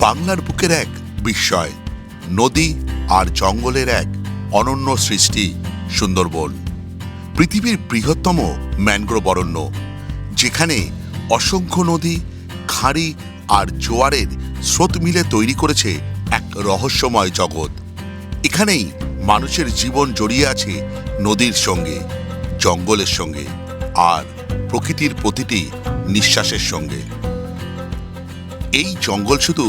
বাংলার বুকের এক বিস্ময়, নদী আর জঙ্গলের এক অনন্য সৃষ্টি সুন্দরবন। পৃথিবীর বৃহত্তম ম্যানগ্রোভ অরণ্য, যেখানে অসংখ্য নদী, খাঁড়ি আর জোয়ারের স্রোত মিলে তৈরি করেছে এক রহস্যময় জগৎ। এখানেই মানুষের জীবন জড়িয়ে আছে নদীর সঙ্গে, জঙ্গলের সঙ্গে আর প্রকৃতির প্রতিটি নিঃশ্বাসের সঙ্গে। এই জঙ্গল শুধু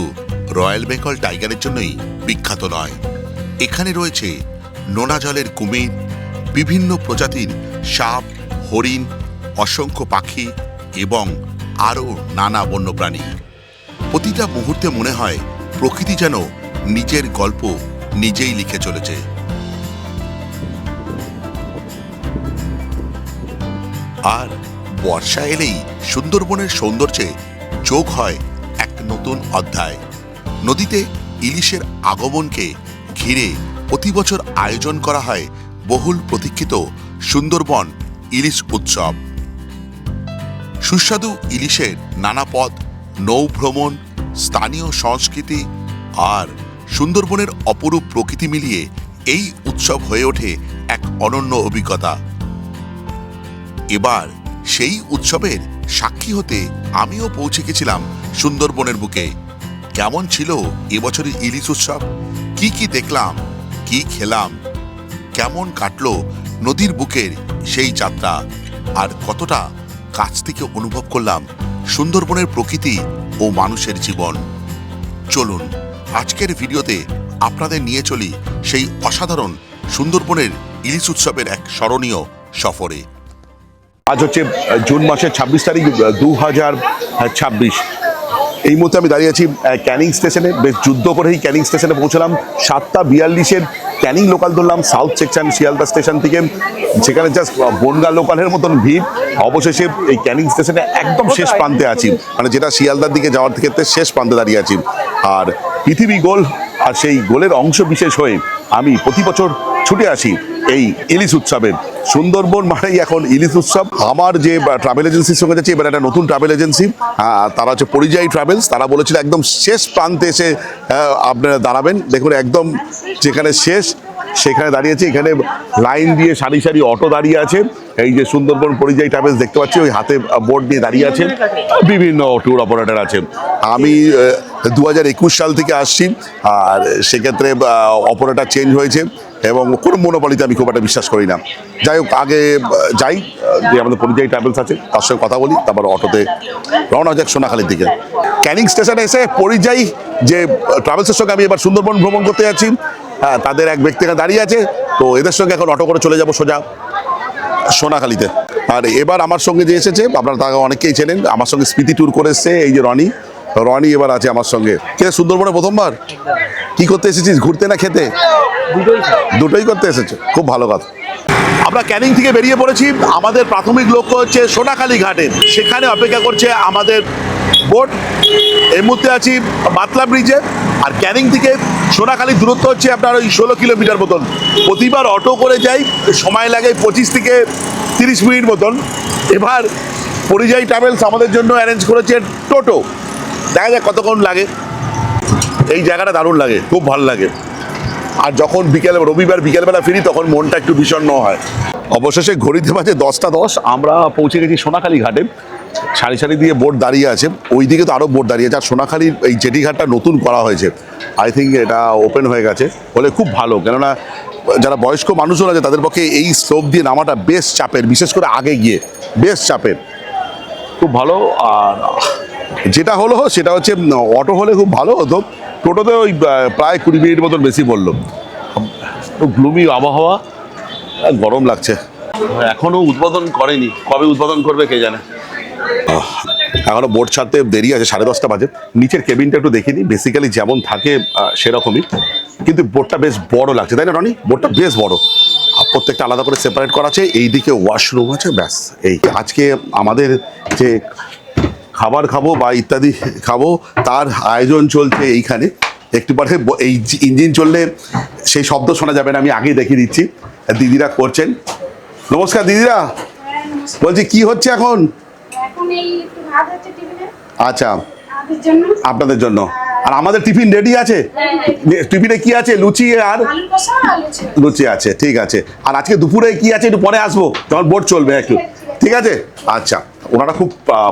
রয়্যাল বেঙ্গল টাইগারের জন্যই বিখ্যাত নয়, এখানে রয়েছে নোনা জলের কুমির, বিভিন্ন প্রজাতির সাপ, হরিণ, অসংখ্য পাখি এবং আরও নানা বন্যপ্রাণী। প্রতিটা মুহূর্তে মনে হয় প্রকৃতি যেন নিজের গল্প নিজেই লিখে চলেছে। আর বর্ষা এলেই সুন্দরবনের সৌন্দর্যে যোগ হয় এক নতুন অধ্যায়। নদীতে ইলিশের আগমনকে ঘিরে প্রতি বছর আয়োজন করা হয় বহুল প্রতীক্ষিত সুন্দরবন ইলিশ উৎসব। সুস্বাদু ইলিশের নানা পদ, নৌভ্রমণ, স্থানীয় সংস্কৃতি আর সুন্দরবনের অপরূপ প্রকৃতি মিলিয়ে এই উৎসব হয়ে ওঠে এক অনন্য অভিজ্ঞতা। এবার সেই উৎসবের সাক্ষী হতে আমিও পৌঁছে গেছিলাম সুন্দরবনের বুকে। কেমন ছিল এবছরের ইলিশ উৎসব? কি কি দেখলাম, কি খেলাম, কেমন কাটলো নদীর বুকের সেই যাত্রা, আর কতটা কাছ থেকে অনুভব করলাম সুন্দরবনের প্রকৃতি ও মানুষের জীবন। চলুন আজকের ভিডিওতে আপনাদের নিয়ে চলি সেই অসাধারণ সুন্দরবনের ইলিশ উৎসবের এক স্মরণীয় সফরে। আজ হচ্ছে জুন মাসের 26 তারিখ 2026। এই মুহূর্তে আমি দাঁড়িয়ে আছি ক্যানিং স্টেশনে। বেশ যুদ্ধ করেই ক্যানিং স্টেশনে পৌঁছলাম। 7:42 ক্যানিং লোকাল ধরলাম সাউথ সেকশন শিয়ালদা স্টেশন থেকে, যেখানে জাস্ট বনগা লোকালের মতন ভিড়। অবশেষে এই ক্যানিং স্টেশনে একদম শেষ প্রান্তে আছি, মানে যেটা শিয়ালদার দিকে যাওয়ার ক্ষেত্রে শেষ প্রান্তে দাঁড়িয়ে আছি। আর পৃথিবী গোল, আর সেই গোলের অংশ বিশেষ হয়ে আমি প্রতি বছর ছুটে আসি এই ইলিশ উৎসবে। সুন্দরবন মানেই এখন ইলিশ উৎসব। আমার যে ট্রাভেল এজেন্সির সঙ্গে যাচ্ছি, এবার একটা নতুন ট্রাভেল এজেন্সি, তারা হচ্ছে পরিযায়ী ট্রাভেলস। তারা বলেছিল একদম শেষ প্রান্তে এসে আপনারা দাঁড়াবেন। দেখুন একদম যেখানে শেষ সেখানে দাঁড়িয়েছে। এখানে লাইন দিয়ে সারি সারি অটো দাঁড়িয়ে আছে। এই যে সুন্দরবন পরিযায়ী ট্রাভেলস দেখতে পাচ্ছি, ওই হাতে বোর্ড নিয়ে দাঁড়িয়ে আছে। বিভিন্ন ট্যুর অপারেটর আছে। আমি 2021 সাল থেকে আসছি, আর সেক্ষেত্রে অপারেটর চেঞ্জ হয়েছে এবং কোনো মনোপলিতে আমি খুব একটা বিশ্বাস করি না। যাই হোক, আগে যাই, যে আমাদের পরিযায়ী ট্রাভেলস আছে তার সঙ্গে কথা বলি, তারপর অটোতে রওনা যাক সোনাখালীর দিকে। ক্যানিং স্টেশনে এসে পরিযায়ী যে ট্রাভেলসের সঙ্গে আমি এবার সুন্দরবন ভ্রমণ করতে যাচ্ছি, তাদের এক ব্যক্তি দাঁড়িয়ে আছে, তো এদের সঙ্গে এখন অটো করে চলে যাব সোজা সোনাখালীতে। আর এবার আমার সঙ্গে যে এসেছে, আপনারা তাকে অনেকেই চেনেন, আমার সঙ্গে স্মৃতি ট্যুর করে এসছে এই যে রনি এবার আছে আমার সঙ্গে। কে সুন্দরবনে প্রথমবার? কি করতে এসেছিস, ঘুরতে না খেতে? দুটোই করতে এসেছে, খুব ভালো কথা। আমরা ক্যানিং থেকে বেরিয়ে পড়েছি। আমাদের প্রাথমিক লক্ষ্য হচ্ছে সোনাখালী ঘাটে, সেখানে অপেক্ষা করছে আমাদের বোট। এই মুহূর্তে আছি বাতলা ব্রিজে। আর ক্যানিং থেকে সোনাখালীর দূরত্ব হচ্ছে আপনার ওই 16 কিলোমিটার মতন। প্রতিবার অটো করে যাই, সময় লাগে 25 থেকে 30 মিনিট মতন। এবার পরিযায়ী ট্রাভেলস আমাদের জন্য অ্যারেঞ্জ করেছে টোটো। দেখা যাক কতক্ষণ লাগে। এই জায়গাটা দারুণ লাগে, খুব ভালো লাগে। আর যখন রবিবার বিকেলবেলা ফিরি তখন মনটা একটু বিষণ্ণ হয়। অবশেষে ঘড়িতে বাজে 10:10, আমরা পৌঁছে গেছি সোনাখালী ঘাটে। সারি সারি দিয়ে বোট দাঁড়িয়ে আছে, ওই দিকে তো আরও বোট দাঁড়িয়ে আছে। আর সোনাখালীর এই জেটি ঘাটটা নতুন করা হয়েছে, আই থিঙ্ক এটা ওপেন হয়ে গেছে বলে খুব ভালো। কেননা যারা বয়স্ক মানুষজন আছে তাদের পক্ষে এই স্লোপ দিয়ে নামাটা বেশ চাপের, বিশেষ করে আগে গিয়ে বেশ চাপের, খুব ভালো। আর যেটা হলো সেটা হচ্ছে অটো হলে খুব ভালো হতো, টোটোতে ওই প্রায় 20 মিনিট মতন বেশি বললো। গ্লুমি আবহাওয়া, গরম লাগছে। এখনও উদ্বোধন করেনি, কবে উদ্বোধন করবে কে জানে। এখনও বোট ছাড়তে দেরি আছে, 10:30 বাজে। নিচের কেবিনটা একটু দেখিনি, বেসিক্যালি যেমন থাকে সেরকমই, কিন্তু বোটটা বেশ বড় লাগছে, তাই না রনি? বোটটা বেশ বড়, প্রত্যেকটা আলাদা করে সেপারেট করা আছে। এইদিকে ওয়াশরুম আছে, ব্যাস। এই আজকে আমাদের যে খাবার খাবো বা ইত্যাদি খাবো তার আয়োজন চলছে এইখানে। একটু পরে এই ইঞ্জিন চললে সেই শব্দ শোনা যাবে না, আমি আগেই দেখিয়ে দিচ্ছি। দিদিরা করছেন। নমস্কার দিদিরা, বলছি কি হচ্ছে এখন? এখন এই একটু ভাত হচ্ছে টিফিনে। আচ্ছা, আপনাদের জন্য। আর আমাদের টিফিন রেডি আছে? টিফিনে কি আছে? লুচি আর লুচি আছে, ঠিক আছে। আর আজকে দুপুরে কি আছে একটু পরে আসবো, যখন বোট চলবে একটু, ঠিক আছে? আচ্ছা, ওনারা খুব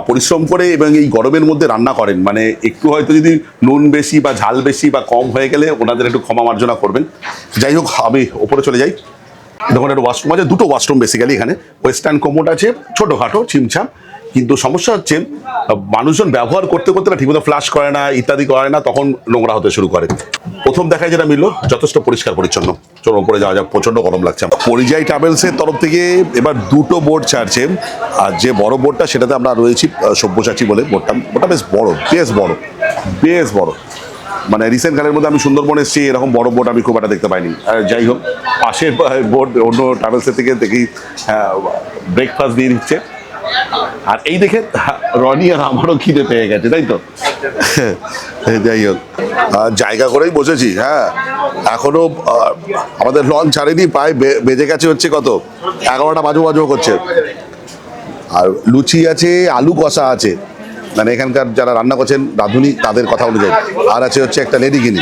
পরিশ্রম করে এবং এই গরমের মধ্যে রান্না করেন, মানে একটু হয়তো যদি নুন বেশি বা ঝাল বেশি বা কম হয়ে গেলে ওনাদের একটু ক্ষমা মার্জনা করবেন। যাই হোক, আমি ওপরে চলে যাই। দেখুন একটা ওয়াশরুম আছে, দুটো ওয়াশরুম বেসিক্যালি এখানে। ওয়েস্টার্ন কোমোড আছে, ছোটোখাটো ছিমছাম, কিন্তু সমস্যা হচ্ছে মানুষজন ব্যবহার করতে করতে না ঠিকমতো ফ্লাশ করে না, ইত্যাদি করে না, তখন নোংরা হতে শুরু করে। প্রথম দেখায় যেটা মিললো, যথেষ্ট পরিষ্কার পরিচ্ছন্ন। চলো উপরে যাওয়া যাক, প্রচণ্ড গরম লাগছে। পরিযায়ী ট্রাভেলসের তরফ থেকে এবার দুটো বোট ছাড়ছে। আর যে বড় বোটটা সেটাতে আমরা রয়েছি, সব্যসাচী বলে বোটটা বেশ বড়, বেশ বড়। মানে রিসেন্ট কালের মধ্যে আমি সুন্দরবন এসেছি, এরকম বড় বোট আমি খুব একটা দেখতে পাইনি। যাই হোক, পাশের বোট অন্য ট্রাভেলসের থেকে দেখি ব্রেকফাস্ট দিয়ে দিচ্ছে। আর এই দেখে রনি আর আমারও খিদে পেয়ে গেছে, তাই তো? যাই হোক, জায়গা করেই বসেছি। হ্যাঁ, এখনো আমাদের লঞ্চ ছাড়েনি, প্রায় বেজে গেছে হচ্ছে কত, 11টা বাজো করছে। আর লুচি আছে, আলু কষা আছে, মানে এখানকার যারা রান্না করছেন রাঁধুনি তাদের কথা অনুযায়ী। আর আছে হচ্ছে একটা লেডিকিনি।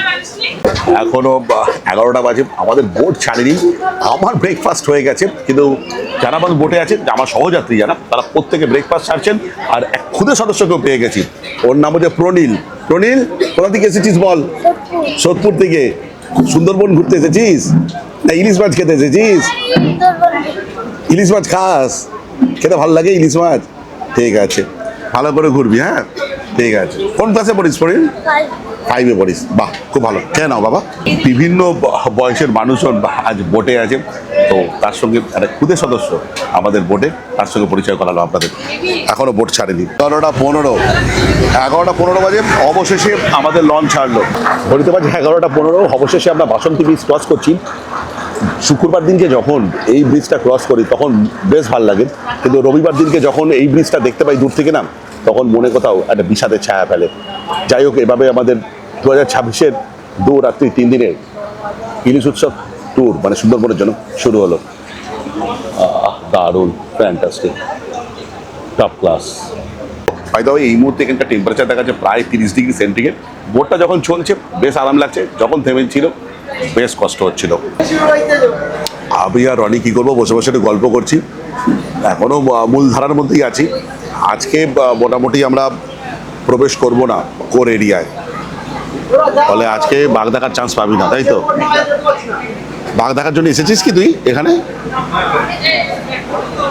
এখনো 11টা বাজে, আমাদের বোট ছাড়েনি। আমার ব্রেকফাস্ট হয়ে গেছে, কিন্তু যারা আমার বোটে আছে, আমার সহযাত্রী যারা, তারা প্রত্যেকে ব্রেকফাস্ট ছাড়ছেন। আর এক ক্ষুদে সদস্যকেও পেয়ে গেছি, ওর নাম হচ্ছে প্রনীল। কোথা থেকে এসেছিস বল? সোদপুর থেকে। সুন্দরবন ঘুরতে এসেছিস না ইলিশ মাছ খেতে এসেছিস? ইলিশ মাছ খাস? খেতে ভালো লাগে ইলিশ মাছ? ঠিক আছে, ভালো করে ঘুরবি। হ্যাঁ, ঠিক আছে। কোন ক্লাসে পড়িস প্রনীল? 5-এ পড়িস? বাহ, খুব ভালো। খেয়ে নাও বাবা। বিভিন্ন বয়সের মানুষজন আজ বোটে আছে, তো তার সঙ্গে একটা ক্ষুদে সদস্য আমাদের বোটে, তার সঙ্গে পরিচয় করালো আপনাদের। এখনো বোট ছাড়েনি। 11:15 বাজে অবশেষে আমাদের লঞ্চ ছাড়লো। ঘড়িতে বাজে 11:15, অবশেষে আমরা বাসন্তী ব্রিজ ক্রস করছি। শুক্রবার দিনকে যখন এই ব্রিজটা ক্রস করি তখন বেশ ভালো লাগে, কিন্তু রবিবার দিনকে যখন এই ব্রিজটা দেখতে পাই দূর থেকে না, তখন মনে কোথাও একটা বিষাদের ছায়া ফেলে। যাই হোক, এভাবে আমাদের 2026-এর 2 রাত্রি 3 দিনের ইলিশ উৎসব ট্যুর, মানে সুন্দরবনের জন্য শুরু হলো। দারুণ, ফ্যান্টাস্টিক, টপ ক্লাস। ফায়দা হয় এই মুহূর্তে এখানকার টেম্পারেচার দেখা যাচ্ছে প্রায় 30 ডিগ্রি সেন্টিগ্রেড। বোটটা যখন চলছে বেশ আরাম লাগছে, যখন থেমেছিল বেশ কষ্ট হচ্ছিল। আমি আর রনি কী করবো, বসে বসে একটু গল্প করছি। এখনও মূল ধারার মধ্যেই আছি। আজকে মোটামুটি আমরা প্রবেশ করব না কোর এরিয়ায়, ফলে আজকে বাঘ দেখার চান্স পাবি না, তাই তো? বাঘ দেখার জন্য এসেছিস কি তুই এখানে?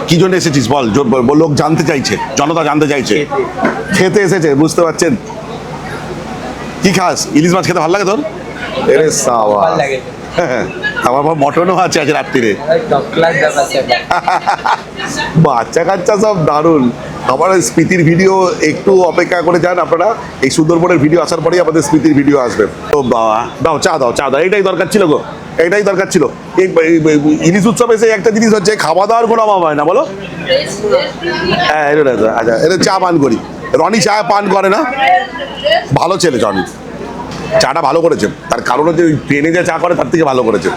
কি জন্য এসেছিস বল? লোক জানতে চাইছে, জনতা জানতে চাইছে। খেতে এসেছে, বুঝতে পারছেন? কি খাস? ইলিশ মাছ খেতে ভালো লাগে তোর? এরে সাওয়া, আমার মটনও আছে আজ রাত্রিরে। বাচ্চা কাচ্চা সব দারুণ। আমার স্মৃতির ভিডিও একটু অপেক্ষা করে যান আপনারা, এই সুন্দরবনের ভিডিও আসার পরেই আমাদের স্মৃতির ভিডিও আসবে। তো বাবা দাও, চা দাও, এটাই দরকার ছিল গো, এটাই দরকার ছিল। এই ইলিশ উৎসবে এসে একটা জিনিস হচ্ছে, খাওয়া দাওয়ার কোনো অভাব হয় না, বলো? হ্যাঁ, আচ্ছা, এটা চা পান করি। রনি চা পান করে না, ভালো ছেলে রনি। চাটা ভালো করেছে, তার কারণ হচ্ছে ওই ট্রেনে যে চা করে তার থেকে ভালো করেছে।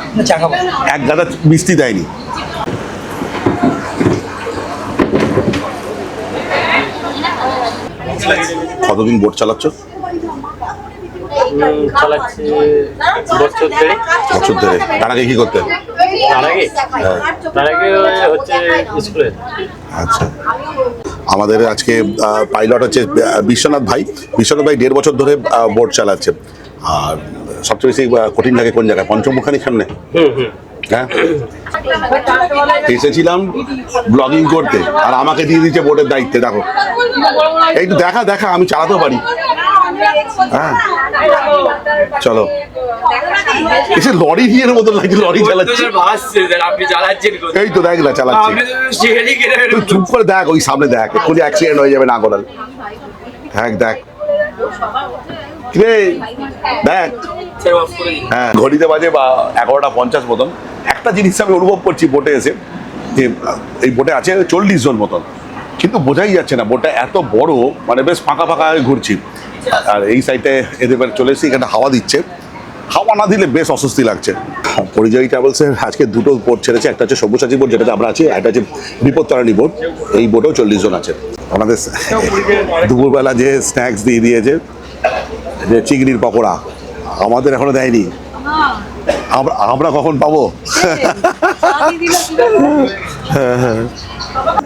এক গাদা মিষ্টি দেয়নি। কতদিন বোট চালাচ্ছ? বছর ধরে। তার আগে কি করতে? আচ্ছা, আমাদের আজকে পাইলট হচ্ছে বিশ্বনাথ ভাই। 1.5 বছর ধরে বোট চালাচ্ছে। আর সবচেয়ে বেশি কঠিন লাগে কোন জায়গায়? পঞ্চমুখানির সামনে। হ্যাঁ, এসেছিলাম ব্লগিং করতে, আর আমাকে দিয়ে দিচ্ছে বোটের দায়িত্বে। দেখো, একটু দেখা আমি চালাতেও পারি। হ্যাঁ, চলো। এসে লরি নিয়ে মতো লাগছে, লরি চালাচ্ছে। এই তো দেখ না, চালাচ্ছে। তুই চুপ করে দেখ, ওই সামনে দেখ, এক্ষুনি অ্যাক্সিডেন্ট হয়ে যাবে না করাল। দেখ দেখ। হ্যাঁ, ঘড়িতে বাজে 11:50 মতন। একটা জিনিস আমি অনুভব করছি বোটে এসে, যে এই বোটে আছে 40 জন মতন, কিন্তু বোঝাই যাচ্ছে না বোটটা এত বড়, মানে বেশ ফাঁকা ঘুরছি। আর এই সাইডে এদের চলে এসেছি, এখানে হাওয়া দিচ্ছে। হাওয়া না দিলে বেশ অস্বস্তি লাগছে। পরিযায়ী ট্রাভেলসের আজকে দুটো বোট ছেড়েছে, একটা হচ্ছে সব্যসাচী বোট যেটাতে আমরা আছি, একটা হচ্ছে বিপত্তারিণী বোট। এই বোটেও 40 জন আছে। আমাদের দুপুরবেলা যে স্ন্যাক্স দিয়ে দিয়েছে, যে চিংড়ির পকোড়া আমাদের এখনো দেয়নি, আমরা কখন পাবো?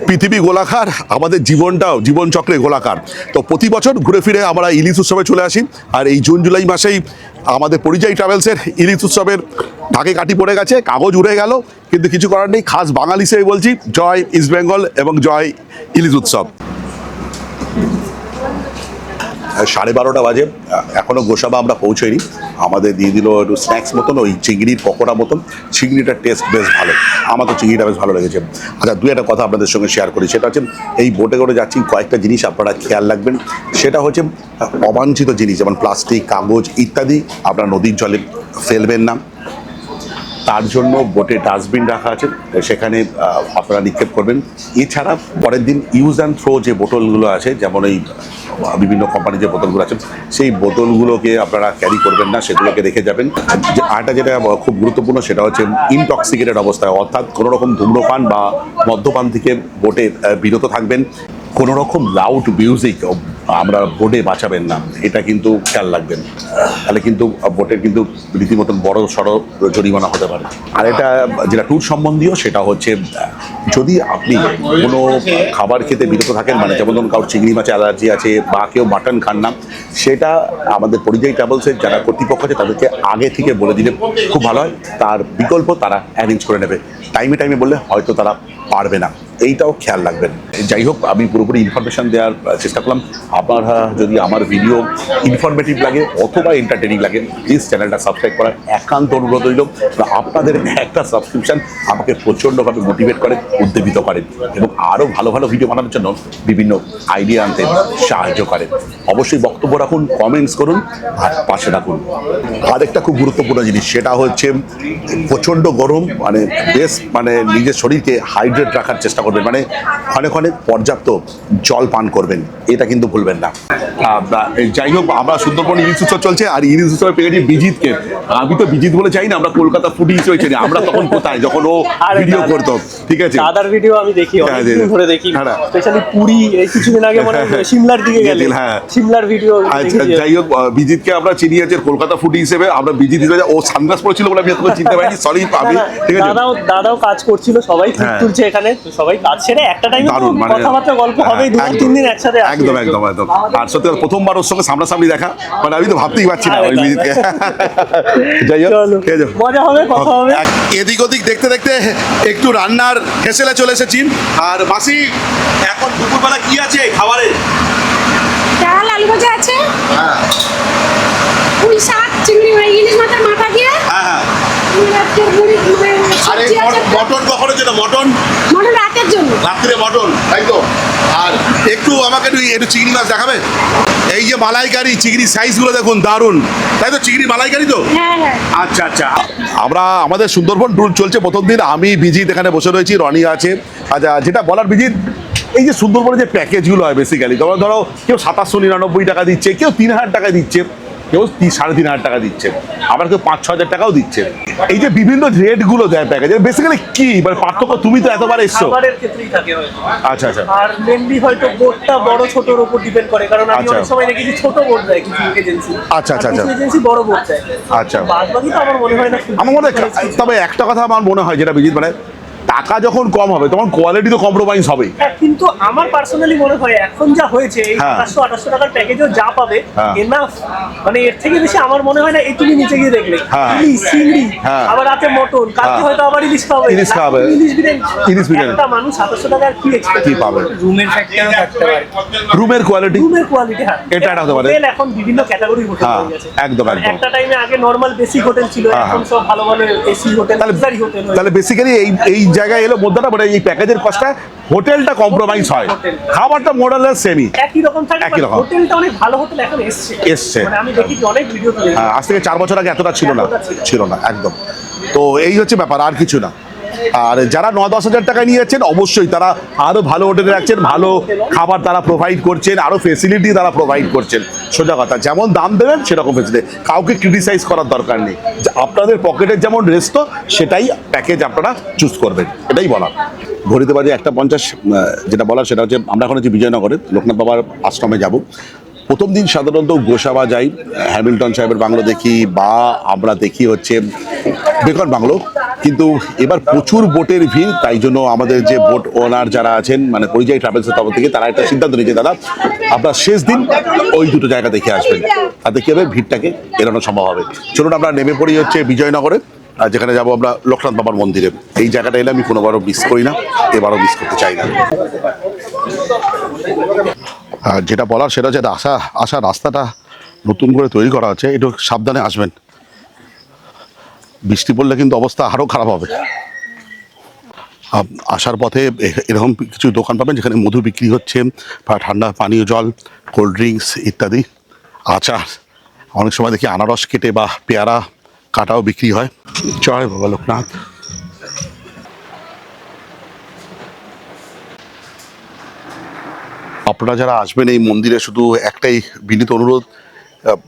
পৃথিবী গোলাকার, আমাদের জীবন চক্রে গোলাকার। তো প্রতি বছর ঘুরে ফিরে আমরা ইলিশ উৎসবে চলে আসি, আর এই জুন জুলাই মাসেই আমাদের পরিযায়ী ট্রাভেলসের ইলিশ উৎসবের ঢাকে কাঠি পড়ে গেছে, কাগজ উড়ে গেল, কিন্তু কিছু করার নেই। খাস বাঙালি হিসেবে বলছি, জয় ইস্ট বেঙ্গল এবং জয় ইলিশ উৎসব। 12:30 বাজে, এখনও গোসাবা আমরা পৌঁছইনি। আমাদের দিয়ে দিল একটু স্ন্যাক্স মতন, ওই চিংড়ির পকোড়া মতন। চিংড়িটার টেস্ট বেশ ভালো, আমার তো চিংড়িটা বেশ ভালো লেগেছে। আচ্ছা, দুই একটা কথা আপনাদের সঙ্গে শেয়ার করি, সেটা হচ্ছে এই বোটে করে যাচ্ছি, কয়েকটা জিনিস আপনারা খেয়াল রাখবেন। সেটা হচ্ছে অবাঞ্ছিত জিনিস যেমন প্লাস্টিক, কাগজ ইত্যাদি আপনারা নদীর জলে ফেলবেন না। তার জন্য বোটে ডাস্টবিন রাখা আছে, সেখানে আপনারা নিক্ষেপ করবেন। এছাড়া পরের দিন ইউজ অ্যান্ড থ্রো যে বোতলগুলো আছে, যেমন এই বিভিন্ন কোম্পানির যে বোতলগুলো আছে, সেই বোতলগুলোকে আপনারা ক্যারি করবেন না, সেগুলোকে রেখে যাবেন। আরেকটা যেটা খুব গুরুত্বপূর্ণ, সেটা হচ্ছে ইনটক্সিকেটেড অবস্থায়, অর্থাৎ কোনো রকম ধূম্রপান বা মদ্যপান থেকে বোটে বিরত থাকবেন। কোনো রকম লাউড মিউজিক আমরা বোটে বাঁচাবেন না, এটা কিন্তু খেয়াল রাখবেন, তাহলে কিন্তু বোটের কিন্তু রীতিমতন বড় সড়ো জরিমানা হতে পারে। আর এটা যেটা ট্যুর সম্বন্ধীয়, সেটা হচ্ছে যদি আপনি কোনো খাবার খেতে বিরত থাকেন, মানে যেমন ধরুন কারোর চিংড়ি মাছে অ্যালার্জি আছে বা কেউ মাটন খান না, সেটা আমাদের পরিযায়ী ট্রাভেলসের যারা কর্তৃপক্ষ আছে তাদেরকে আগে থেকে বলে দিলে খুব ভালো হয়। তার বিকল্প তারা অ্যারেঞ্জ করে নেবে, টাইমে বললে হয়তো তারা পারবে না, এইটাও খেয়াল রাখবেন। যাই হোক, আমি পুরোপুরি ইনফরমেশান দেওয়ার চেষ্টা করলাম। আপনারা যদি আমার ভিডিও ইনফরমেটিভ লাগে অথবা এন্টারটেনিং লাগে, প্লিজ চ্যানেলটা সাবস্ক্রাইব করার একান্ত অনুরোধ রইল। আপনাদের একটা সাবস্ক্রিপশান আমাকে প্রচণ্ডভাবে মোটিভেট করে, উদ্দীপিত করে এবং আরও ভালো ভালো ভিডিও বানানোর জন্য বিভিন্ন আইডিয়া আনতে সাহায্য করে। অবশ্যই বক্তব্য রাখুন, কমেন্টস করুন আর পাশে রাখুন। আরেকটা খুব গুরুত্বপূর্ণ জিনিস, সেটা হচ্ছে প্রচণ্ড গরম, মানে নিজের শরীরকে হাইড্রেট রাখার চেষ্টা করবেন, মানে ক্ষণে ক্ষণে পর্যাপ্ত জল পান করবেন, এটা কিন্তু ভুলবেন না। যাই হোক, আমরা সুন্দরবন ইলিশ উৎসব চলছে, আর ইলিশ উৎসবে পেয়ে গেছি বিজিতকে। আমি তো বিজিত বলে চাই না, আমরা কলকাতা ফুডি হিসেবে চিনি। আমরা তখন কোথায়, যখন ও ভিডিও করতো, ঠিক আছে, দাদার ভিডিও আমি দেখি, অনেকদিন ধরে দেখি, স্পেশালি পুরী এই কিছুদিন আগে মনে হয় সিমলার দিকে গেলে, সিমলার ভিডিও। আচ্ছা, যাই হোক, বিজিতকে আমরা চিনি আছে কলকাতা ফুডি হিসেবে। আমরা বিজিত হিসেবে, ও সানগ্লাস পড়েছিল বলে আমি এতক্ষণ চিনতে পারিনি, সরি আমি, ঠিক আছে। দাদাও কাজ করছিল, সবাই তুলছে এখানে, সবাই কাজ সেরে একটা টাইমে কথাবার্তা গল্প হবে, 2-3 দিন একসাথে। একদম। আর সত্যি প্রথমবার ওর সঙ্গে সামনাসামনি দেখা, মানে আমি তো ভাবতেই পারছি না ওই বিজিতকে। যাই হোক, মজা হবে, কথা হবে। এদিক ওদিক দেখতে দেখতে একটু রান্নার হেসেলে চলে এসেছি। আর মাসি, এখন দুপুরবেলা কি আছে খাবারে? ডাল, আলু ভাজা আছে, পুঁই শাক, চিংড়ি ইলিশ মাছের মাথা দিয়ে, আরে মটন কখনো যেটা মটন রাতের জন্য, রাত্রে মটন, তাই তো। আর একটু আমাকে একটু চিংড়ি মাছ দেখাবে? এই যে মালাইকারি, চিংড়ি সাইজগুলো দেখুন, দারুণ, তাই তো? চিংড়ি মালাইকারি তো? হ্যাঁ। আচ্ছা। আমরা আমাদের সুন্দরবন ট্যুর চলছে প্রথম দিন, আমি বিজিত এখানে বসে রয়েছি, রনি আছে। আচ্ছা, যেটা বলার বিজিত, এই যে সুন্দরবনের যে প্যাকেজগুলো হয় বেসিক্যালি, ধরো কেউ 799 টাকা দিচ্ছে, কেউ 3000 টাকা দিচ্ছে, কেউ 3,500 টাকা দিচ্ছে, আবার কেউ 5-6 টাকাও দিচ্ছে। এই যে বিভিন্ন রেটগুলো দেয় প্যাকেজের, বেসিক্যালি কি মানে পার্থক্য? তুমি তো এতবার এসছো। খাবারের ক্ষেত্রেই থাকে হয়তো। আচ্ছা। আর মেনলি হয়তো বোটটা বড় ছোটর উপর ডিপেন্ড করে, কারণ আমি অনেক সময় দেখেছি ছোট বোট দেয় কিছু এজেন্সি, আচ্ছা। এজেন্সি বড় বোট দেয়। আচ্ছা, বাদবাকি তো আমার মনে হয় না। আমার মনে হয়, তবে একটা কথা আমার মনে হয় যেটা বিজিত, মানে টাকা যখন কম হবে তখন কোয়ালিটি তো কম্প্রোমাইজ হবে। কিন্তু আমার পার্সোনালি মনে হয় এখন যা হয়েছে, এই 700-800 টাকার প্যাকেজেও যা পাবে এনাফ, মানে এর থেকে বেশি আমার মনে হয় না। এই তুমি নিচে গিয়ে দেখলে ইলিশ, চিংড়ি, আবার রাতে মটন, কালকে হয়তো আবার ইলিশ খাবে, ইলিশ বিরিয়ানি। একটা মানুষ 700 টাকার কি এক্সপেক্ট পাবে? রুমের ফ্যাক্টরও থাকতে পারে, রুমের কোয়ালিটি, হ্যাঁ, এটা হতে পারে। হোটেল এখন বিভিন্ন ক্যাটাগরির হোটেল হয়ে গেছে। একদম। একটা টাইমে আগে নরমাল বেসিক হোটেল ছিল, এখন সব ভালো ভালো এসি হোটেল, লাক্সারি হোটেল। তাহলে বেসিক্যালি এই জায়গায় এলো মোদ্দাটা, মানে এই প্যাকেজের কস্টটা হোটেলটা কম্প্রোমাইজ হয়, খাবারটা মোরালেস সেমই একই রকম থাকে। হোটেলটা অনেক ভালো হোটেল এখন এসছে, মানে আমি দেখেছি অনেক ভিডিও তুলে। আজ থেকে 4 বছর আগে এতটা ছিল না একদম। তো এই হচ্ছে ব্যাপার, আর কিছু না। আর যারা 9-10 হাজার টাকা নিয়ে যাচ্ছেন, অবশ্যই তারা আরো ভালো হোটেলে রাখছেন, ভালো খাবার তারা প্রোভাইড করছেন, আরো ফেসিলিটি তারা প্রোভাইড করছেন। সোজা কথা, যেমন দাম দেবেন সেরকম ফেসিলিটি, কাউকে ক্রিটিসাইজ করার দরকার নেই। আপনাদের পকেটের যেমন রেস্ট, সেটাই প্যাকেজ আপনারা চুজ করবেন, এটাই বলা। ঘড়িতে বাজে 1:50। যেটা বলার সেটা হচ্ছে, আমরা এখন হচ্ছে বিজয়নগরে লোকনাথ বাবার আশ্রমে যাব। প্রথম দিন সাধারণত গোসাবা যাই, হ্যামিল্টন সাহেবের বাংলো দেখি, বা আমরা দেখি হচ্ছে বেকন বাংলো। কিন্তু এবার প্রচুর বোটের ভিড়, তাই জন্য আমাদের যে বোট ওনার যারা আছেন, মানে পরিযায়ী ট্রাভেলসের তরফ থেকে, তারা একটা সিদ্ধান্ত নিয়েছে, দাদা আপনার শেষ দিন ওই দুটো জায়গা দেখে আসবেন, তাতে কি হবে, ভিড়টাকে এড়ানো সম্ভব হবে। চলুন আমরা নেমে পড়ি হচ্ছে বিজয়নগরে, আর যেখানে যাবো আমরা লোকনাথ বাবার মন্দিরে। এই জায়গাটা এলে আমি কোনোবারও মিস করি না, এবারও মিস করতে চাই না। আর যেটা বলার সেটা হচ্ছে আসা রাস্তাটা নতুন করে তৈরি করা আছে, একটু সাবধানে আসবেন, বৃষ্টি পড়লে কিন্তু অবস্থা আরও খারাপ হবে। আসার পথে এরকম কিছু দোকান পাবেন যেখানে মধু বিক্রি হচ্ছে, বা ঠান্ডা পানীয় জল, কোল্ড ড্রিঙ্কস ইত্যাদি, আচার, অনেক সময় দেখি আনারস কেটে বা পেয়ারা কাটাও বিক্রি হয়। জয় বাবা লোকনাথ। আপনারা যারা আসবেন এই মন্দিরে, শুধু একটাই বিনীত অনুরোধ,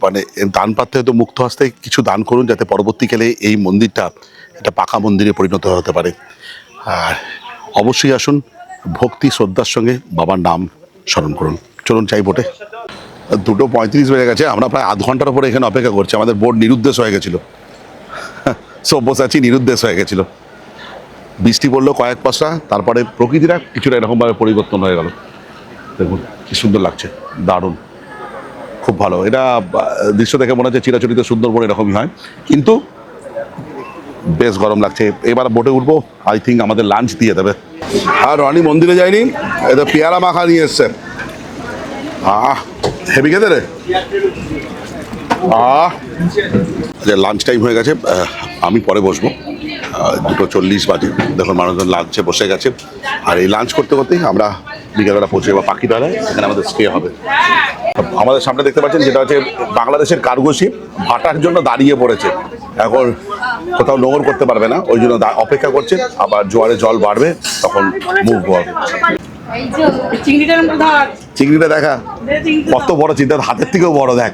মানে দান পাত্রে তো মুক্ত হস্তে কিছু দান করুন, যাতে পরবর্তীকালে এই মন্দিরটা একটা পাকা মন্দিরে পরিণত হতে পারে। আর অবশ্যই আসুন, ভক্তি শ্রদ্ধার সঙ্গে বাবার নাম স্মরণ করুন। চলুন চাই বোটে। 2:35 বেজে গেছে, আমরা প্রায় আধ ঘন্টার উপরে এখানে অপেক্ষা করছি। আমাদের বোট নিরুদ্দেশ হয়ে গেছিলো, সব্যসাচী নিরুদ্দেশ হয়ে গেছিলো। বৃষ্টি পড়লো কয়েক পাশা, তারপরে প্রকৃতিটা কিছুটা এরকমভাবে পরিবর্তন হয়ে গেল। দেখুন কি সুন্দর লাগছে, দারুণ, খুব ভালো। এটা দৃশ্য দেখে মনে হচ্ছে চিরাচরিত সুন্দরবন এরকমই হয়, কিন্তু বেশ গরম লাগছে। এবার বোটে উঠবো, আই থিঙ্ক আমাদের লাঞ্চ দিয়ে দেবে। আর রনি মন্দিরে যায়নি, এটা পেয়ারা মাখা নিয়ে এসছে। হেভি খেতে রে। লাঞ্চ টাইম হয়ে গেছে, আমি পরে বসবো। 2:40 বাজে, দেখুন মানুষজন লাঞ্চে বসে গেছে। আর এই লাঞ্চ করতে করতেই আমরা বিকেলবেলা পৌঁছে যাবো পাখিরালয়, এখানে আমাদের স্টে হবে। আমাদের সামনে দেখতে পাচ্ছেন যেটা হচ্ছে বাংলাদেশের কার্গো শিপ, ভাটার জন্য দাঁড়িয়ে পড়েছে। এখন কোথাও নোঙর করতে পারবে না, ওই জন্য অপেক্ষা করছে, আবার জোয়ারে জল বাড়বে তখন মুভ হবে। চিংড়িটা দেখা কত বড়, চিন্তা হাতের থেকেও বড়, দেখ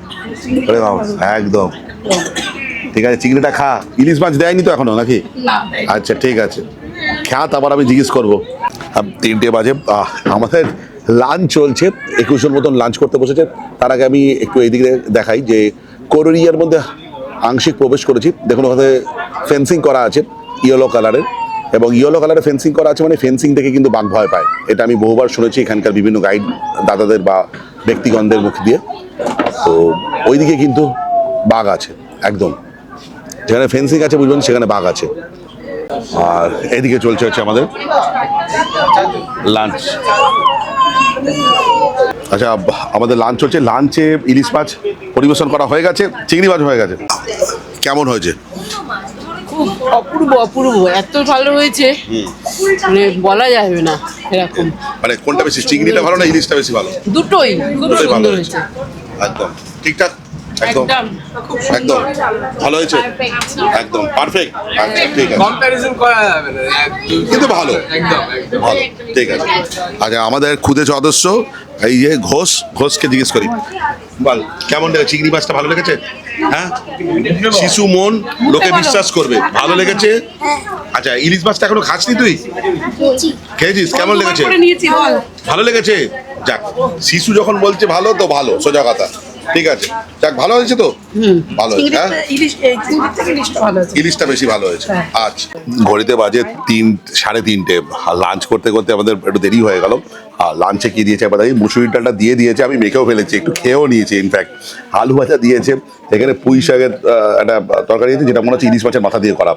একদম ঠিক আছে। চিংড়িটা খা। ইলিশ মাছ দেয়নি তো এখনো নাকি? আচ্ছা ঠিক আছে, খা, তারপর আমি জিজ্ঞেস করবো। 3টে বাজে, আমাদের লাঞ্চ চলছে, 21 জন মতন লাঞ্চ করতে বসেছে। তার আগে আমি একটু এইদিকে দেখাই যে কোরিয়ার মধ্যে আংশিক প্রবেশ করেছি। দেখুন ওখানে ফেন্সিং করা আছে ইয়েলো কালারের, এবং ইয়েলো কালারের ফেন্সিং করা আছে মানে ফেন্সিং থেকে কিন্তু বাঘ ভয় পায়। এটা আমি বহুবার শুনেছি এখানকার বিভিন্ন গাইড দাদাদের বা ব্যক্তিগণদের মুখ দিয়ে। তো ওইদিকে কিন্তু বাঘ আছে, একদম যেখানে ফেন্সিং আছে বুঝবেন সেখানে বাঘ আছে। আর এদিকে চলছে হচ্ছে আমাদের লাঞ্চ। আচ্ছা, আমাদের লাঞ্চ চলছে। লাঞ্চে ইলিশ মাছ পরিবেশন করা হয়ে গেছে, চিংড়ি মাছ হয়ে গেছে। কেমন হয়েছে? খুব অপূর্ব অপূর্ব, এত ভালো হয়েছে মানে বলা যাবে না এরকম। মানে কোনটা বেশি, চিংড়িটা ভালো না ইলিশটা বেশি ভালো? দুটোই খুব সুন্দর হয়েছে, একদম ঠিকঠাক, একদম একদম খুব একদম ভালো হয়েছে, একদম পারফেক্ট। আচ্ছা ঠিক আছে, কম্প্যারিজন করা যাবে না, কিন্তু ভালো, একদম ভালো, ঠিক আছে। আচ্ছা, আমাদের খুদে সদস্য এই যে ঘোষকে জিজ্ঞেস করি, বল কেমন লেগেছে? চিংড়ি মাছটা ভালো লেগেছে? হ্যাঁ, শিশু মন লোকে বিশ্বাস করবে, ভালো লেগেছে। আচ্ছা, ইলিশ মাছটা এখনো খাসনি তুই? খেয়েছিস? কেমন লেগেছে? ভালো লেগেছে? যাক, শিশু যখন বলছে ভালো তো ভালো, সোজা কথা। ঠিক আছে, যাক, ভালো হয়েছে তো? ভালো হয়েছে। হ্যাঁ, ইলিশটা বেশি ভালো হয়েছে। আচ্ছা, ঘড়িতে বাজে 3:30। লাঞ্চ করতে করতে আমাদের একটু দেরি হয়ে গেল। আর লাঞ্চে কি দিয়েছে এবার, মুসুরির ডালটা দিয়ে দিয়েছে, আমি মেখেও ফেলেছি, একটু খেয়েও নিয়েছি। ইনফ্যাক্ট আলু ভাজা দিয়েছে, এখানে পুঁই শাকের একটা তরকারি দিয়েছে, যেটা মনে হচ্ছে ইলিশ মাছের মাথা দিয়ে করা।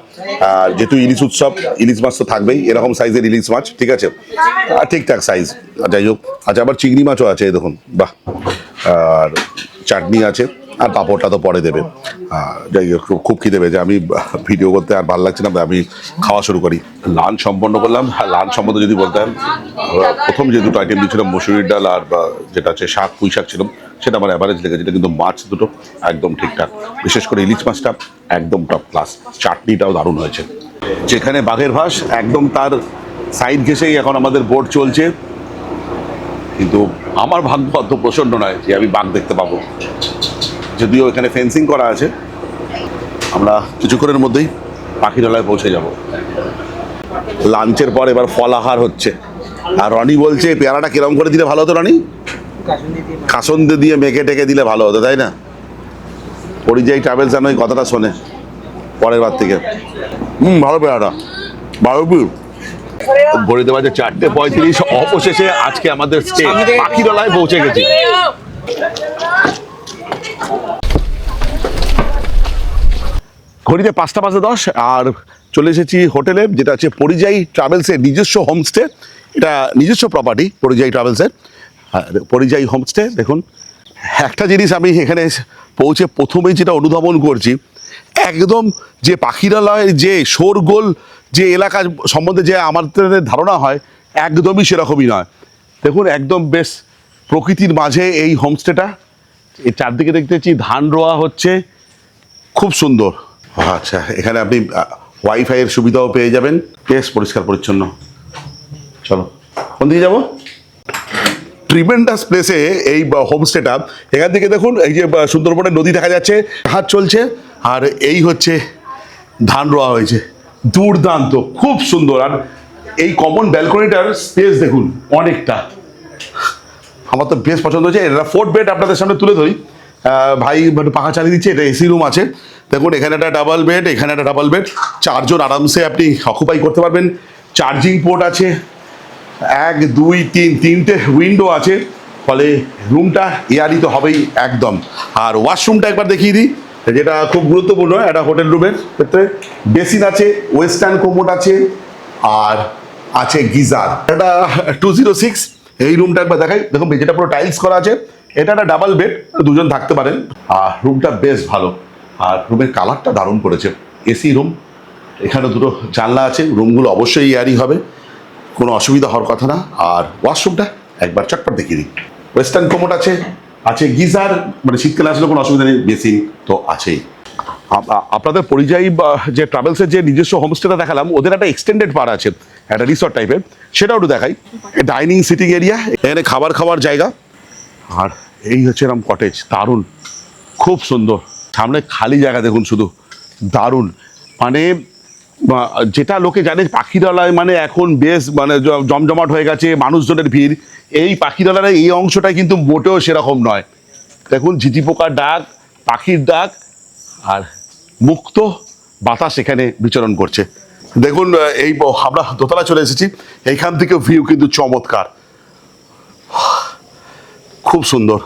আর যেহেতু ইলিশ উৎসব, ইলিশ মাছ তো থাকবেই, এরকম সাইজের ইলিশ মাছ, ঠিক আছে, ঠিকঠাক সাইজ। যাই হোক, আচ্ছা, আবার চিংড়ি মাছও আছে, এই দেখুন, বাহ। আর চাটনি আছে, আর পাঁপড়টা তো পরে দেবে। যাই হোক, খুব খিদে পেয়েছে, আমি ভিডিও করতে আর ভালো লাগছে না, আমি খাওয়া শুরু করি। লাঞ্চ সম্পন্ন করলাম। লাঞ্চ সম্বন্ধে যদি বলতাম, প্রথম যে দুটো আইটেম দিয়েছিলাম, মুসুরির ডাল আর যেটা হচ্ছে শাক, পুঁই শাক ছিল, সেটা আমার অ্যাভারেজ লেগেছে। কিন্তু মাছ দুটো একদম ঠিকঠাক, বিশেষ করে ইলিশ মাছটা একদম টপ ক্লাস। চাটনিটাও দারুণ হয়েছে। যেখানে বাঘের ভাস, একদম তার সাইড ঘেঁষেই এখন আমাদের বোট চলছে। কিন্তু আমার ভাগ্য অত প্রচণ্ড নয় যে আমি বাঘ দেখতে পাবো, যদিও এখানে ফেন্সিং করা আছে। আমরা কিছুক্ষণের মধ্যেই পাখিরালয়ে পৌঁছে যাব। লাঞ্চের পর এবার ফলাহার হচ্ছে। আর রনি বলছে পেয়ারাটা কিরম করে দিলে ভালো হতো রনি? কাসন্দি দিয়ে মেখে টেকে দিলে ভালো হতো, তাই না? পরিযায়ী ট্রাভেলস যেন ওই কথাটা শোনে পরের বার থেকে। ভালো পেয়ারা, ভালো পিউ। ঘড়িতে বাজে 4:35। অবশেষে আজকে আমাদের স্টে পাখিরালয় পৌঁছে গেছি। ঘড়িতে 5:10 আর চলে এসেছি হোটেলে, যেটা হচ্ছে পরিযায়ী ট্রাভেলসের নিজস্ব হোমস্টে। এটা নিজস্ব প্রপার্টি পরিযায়ী ট্রাভেলসের। পরিযায়ী হোমস্টে দেখুন, একটা জিনিস আমি এখানে পৌঁছে প্রথমেই যেটা অনুধাবন করছি, একদম যে পাখিরালয় যে শোরগোল যে এলাকা সম্বন্ধে যে আমাদের ধারণা হয়, একদমই সেরকমই নয়। দেখুন একদম বেশ প্রকৃতির মাঝে এই হোমস্টেটা। এই চারদিকে দেখতে পাচ্ছি ধান রোয়া হচ্ছে, খুব সুন্দর। আচ্ছা, এখানে আপনি ওয়াইফাইয়ের সুবিধাও পেয়ে যাবেন, বেশ পরিষ্কার পরিচ্ছন্ন। চলো, কোন দিকে যাবো? ট্রিমেন্ডাস প্লেসে এই হোমস্টেটা। এখান থেকে দেখুন এই যে সুন্দরবনের নদী দেখা যাচ্ছে, হাত চলছে, আর এই হচ্ছে ধান রোয়া হয়েছে, দুর্দান্ত, খুব সুন্দর। আর এই কমন ব্যালকনিটার স্পেস দেখুন অনেকটা, আমার তো বেশ পছন্দ হয়েছে। এটা 4 বেড আপনাদের সামনে তুলে ধরি, ভাই মানে পাখা চালিয়ে দিচ্ছে। এটা এসি রুম আছে, দেখুন এখানে একটা ডাবল বেড, এখানে একটা ডাবল বেড, 4 জন আরামসে আপনি অকুপাই করতে পারবেন। চার্জিং পোর্ট আছে, 1 2 3 তিনটে উইন্ডো আছে, ফলে রুমটা এয়ারি তো হবেই একদম। আর ওয়াশরুমটা একবার দেখিয়ে দিই, যেটা খুব গুরুত্বপূর্ণ একটা হোটেল রুমের ক্ষেত্রে। বেসিন আছে, ওয়েস্টার্ন কোমোড আছে, আর আছে গিজার। এটা 206। এই রুমটা একবার দেখাই, দেখুন যেটা পুরো টাইলস করা আছে। এটা একটা ডাবল বেড, 2 জন থাকতে পারেন। আর রুমটা বেশ ভালো, আর রুমের কালারটা দারুণ করেছে। এসি রুম, এখানে 2টো জানলা আছে, রুমগুলো অবশ্যই এয়ারি হবে, কোনো অসুবিধা হওয়ার কথা না। আর ওয়াশরুমটা একবার চটপট দেখিয়ে দিই। ওয়েস্টার্ন কোমোড আছে, আছে গিজার, মানে শীতকালে আসলে কোনো অসুবিধা নেই, বেসিন তো আছেই। আপনাদের পরিযায়ী যে ট্রাভেলসের যে নিজস্ব হোমস্টেটা দেখালাম, ওদের একটা এক্সটেন্ডেড পার আছে, একটা রিসর্ট টাইপের, সেটাও একটু দেখাই। ডাইনিং সিটিং এরিয়া, এখানে খাবার খাওয়ার জায়গা। আর এই হচ্ছে এরকম কটেজ, দারুণ, খুব সুন্দর। সামনে খালি জায়গা দেখুন, শুধু দারুণ। মানে যেটা লোকে জানে পাখিরালয় মানে এখন বেশ মানে জমজমাট হয়ে গেছে, মানুষজনের ভিড়। এই পাখিরালয়ের এই অংশটা কিন্তু মোটেও সেরকম নয়। দেখুন ঝিঝি পোকার ডাক, পাখির ডাক, আর মুক্ত বাতাস এখানে বিচরণ করছে। দেখুন এই আমরা দোতলা চলে এসেছি, এইখান থেকে ভিউ কিন্তু চমৎকার, খুব সুন্দর।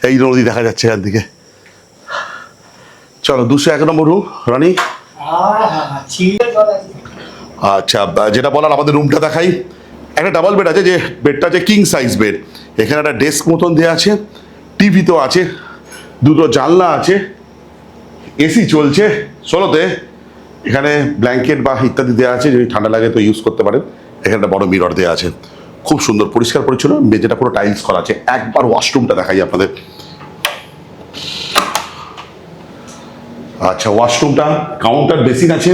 এই নদী দেখা যাচ্ছে এখান থেকে। চলো 201 নম্বর রুম, রানী। আচ্ছা, যেটা বলার আমাদের রুমটা দেখাই। একটা ডাবল বেড আছে, যে বেডটা আছে কিং সাইজ বেড। এখানে একটা ডেস্ক মতন দেওয়া আছে, টিভি তো আছে, 2টো জানলা আছে, এসি চলছে 16তে। এখানে ব্ল্যাঙ্কেট বা ইত্যাদি দেওয়া আছে, যদি ঠান্ডা লাগে তো ইউজ করতে পারেন। এখানে একটা বড় মিরর দেওয়া আছে, খুব সুন্দর পরিষ্কার পরিচ্ছন্ন। মেঝেটা পুরো টাইলস করা আছে। একবার ওয়াশরুমটা দেখাই আপনাদের। আচ্ছা, ওয়াশরুমটা কাউন্টার বেসিন আছে,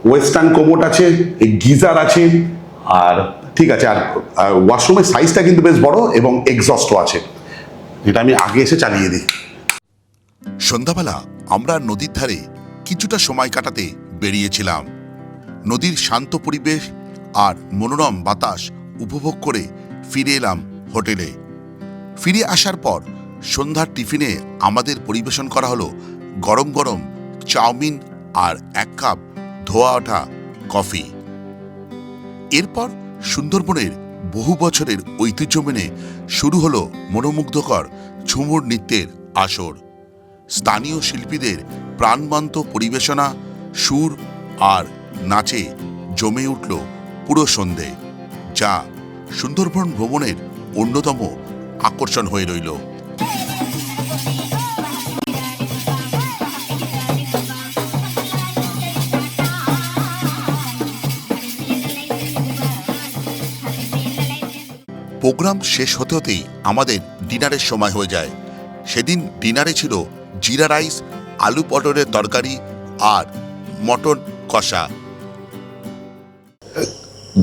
ওয়েস্টার্ন কোমোড আছে, গিজার আছে, আর ঠিক আছে। আর ওয়াশরুমের সাইজটা কিন্তু বেশ বড়, এবং এক্সস্টও আছে, যেটা আমি আগে এসে চালিয়ে দিই। সন্ধ্যাবেলা আমরা নদীর ধারে কিছুটা সময় কাটাতে বেরিয়েছিলাম। নদীর শান্ত পরিবেশ আর মনোরম বাতাস উপভোগ করে ফিরে এলাম হোটেলে। ফিরে আসার পর সন্ধ্যার টিফিনে আমাদের পরিবেশন করা হলো গরম গরম চাউমিন আর 1 কাপ ধোয়া ওঠা কফি। এরপর সুন্দরবনের বহু বছরের ঐতিহ্য মেনে শুরু হলো মনোমুগ্ধকর ঝুমুর নৃত্যের আসর। স্থানীয় শিল্পীদের প্রাণবন্ত পরিবেশনা, সুর আর নাচে জমে উঠল পুরো সন্ধে, যা সুন্দরবন ভ্রমণের অন্যতম আকর্ষণ হয়ে রইল। প্রোগ্রাম শেষ হতে হতেই আমাদের ডিনারের সময় হয়ে যায়। সেদিন ডিনারে ছিল জিরা রাইস, আলু পটলের তরকারি আর মটন কষা।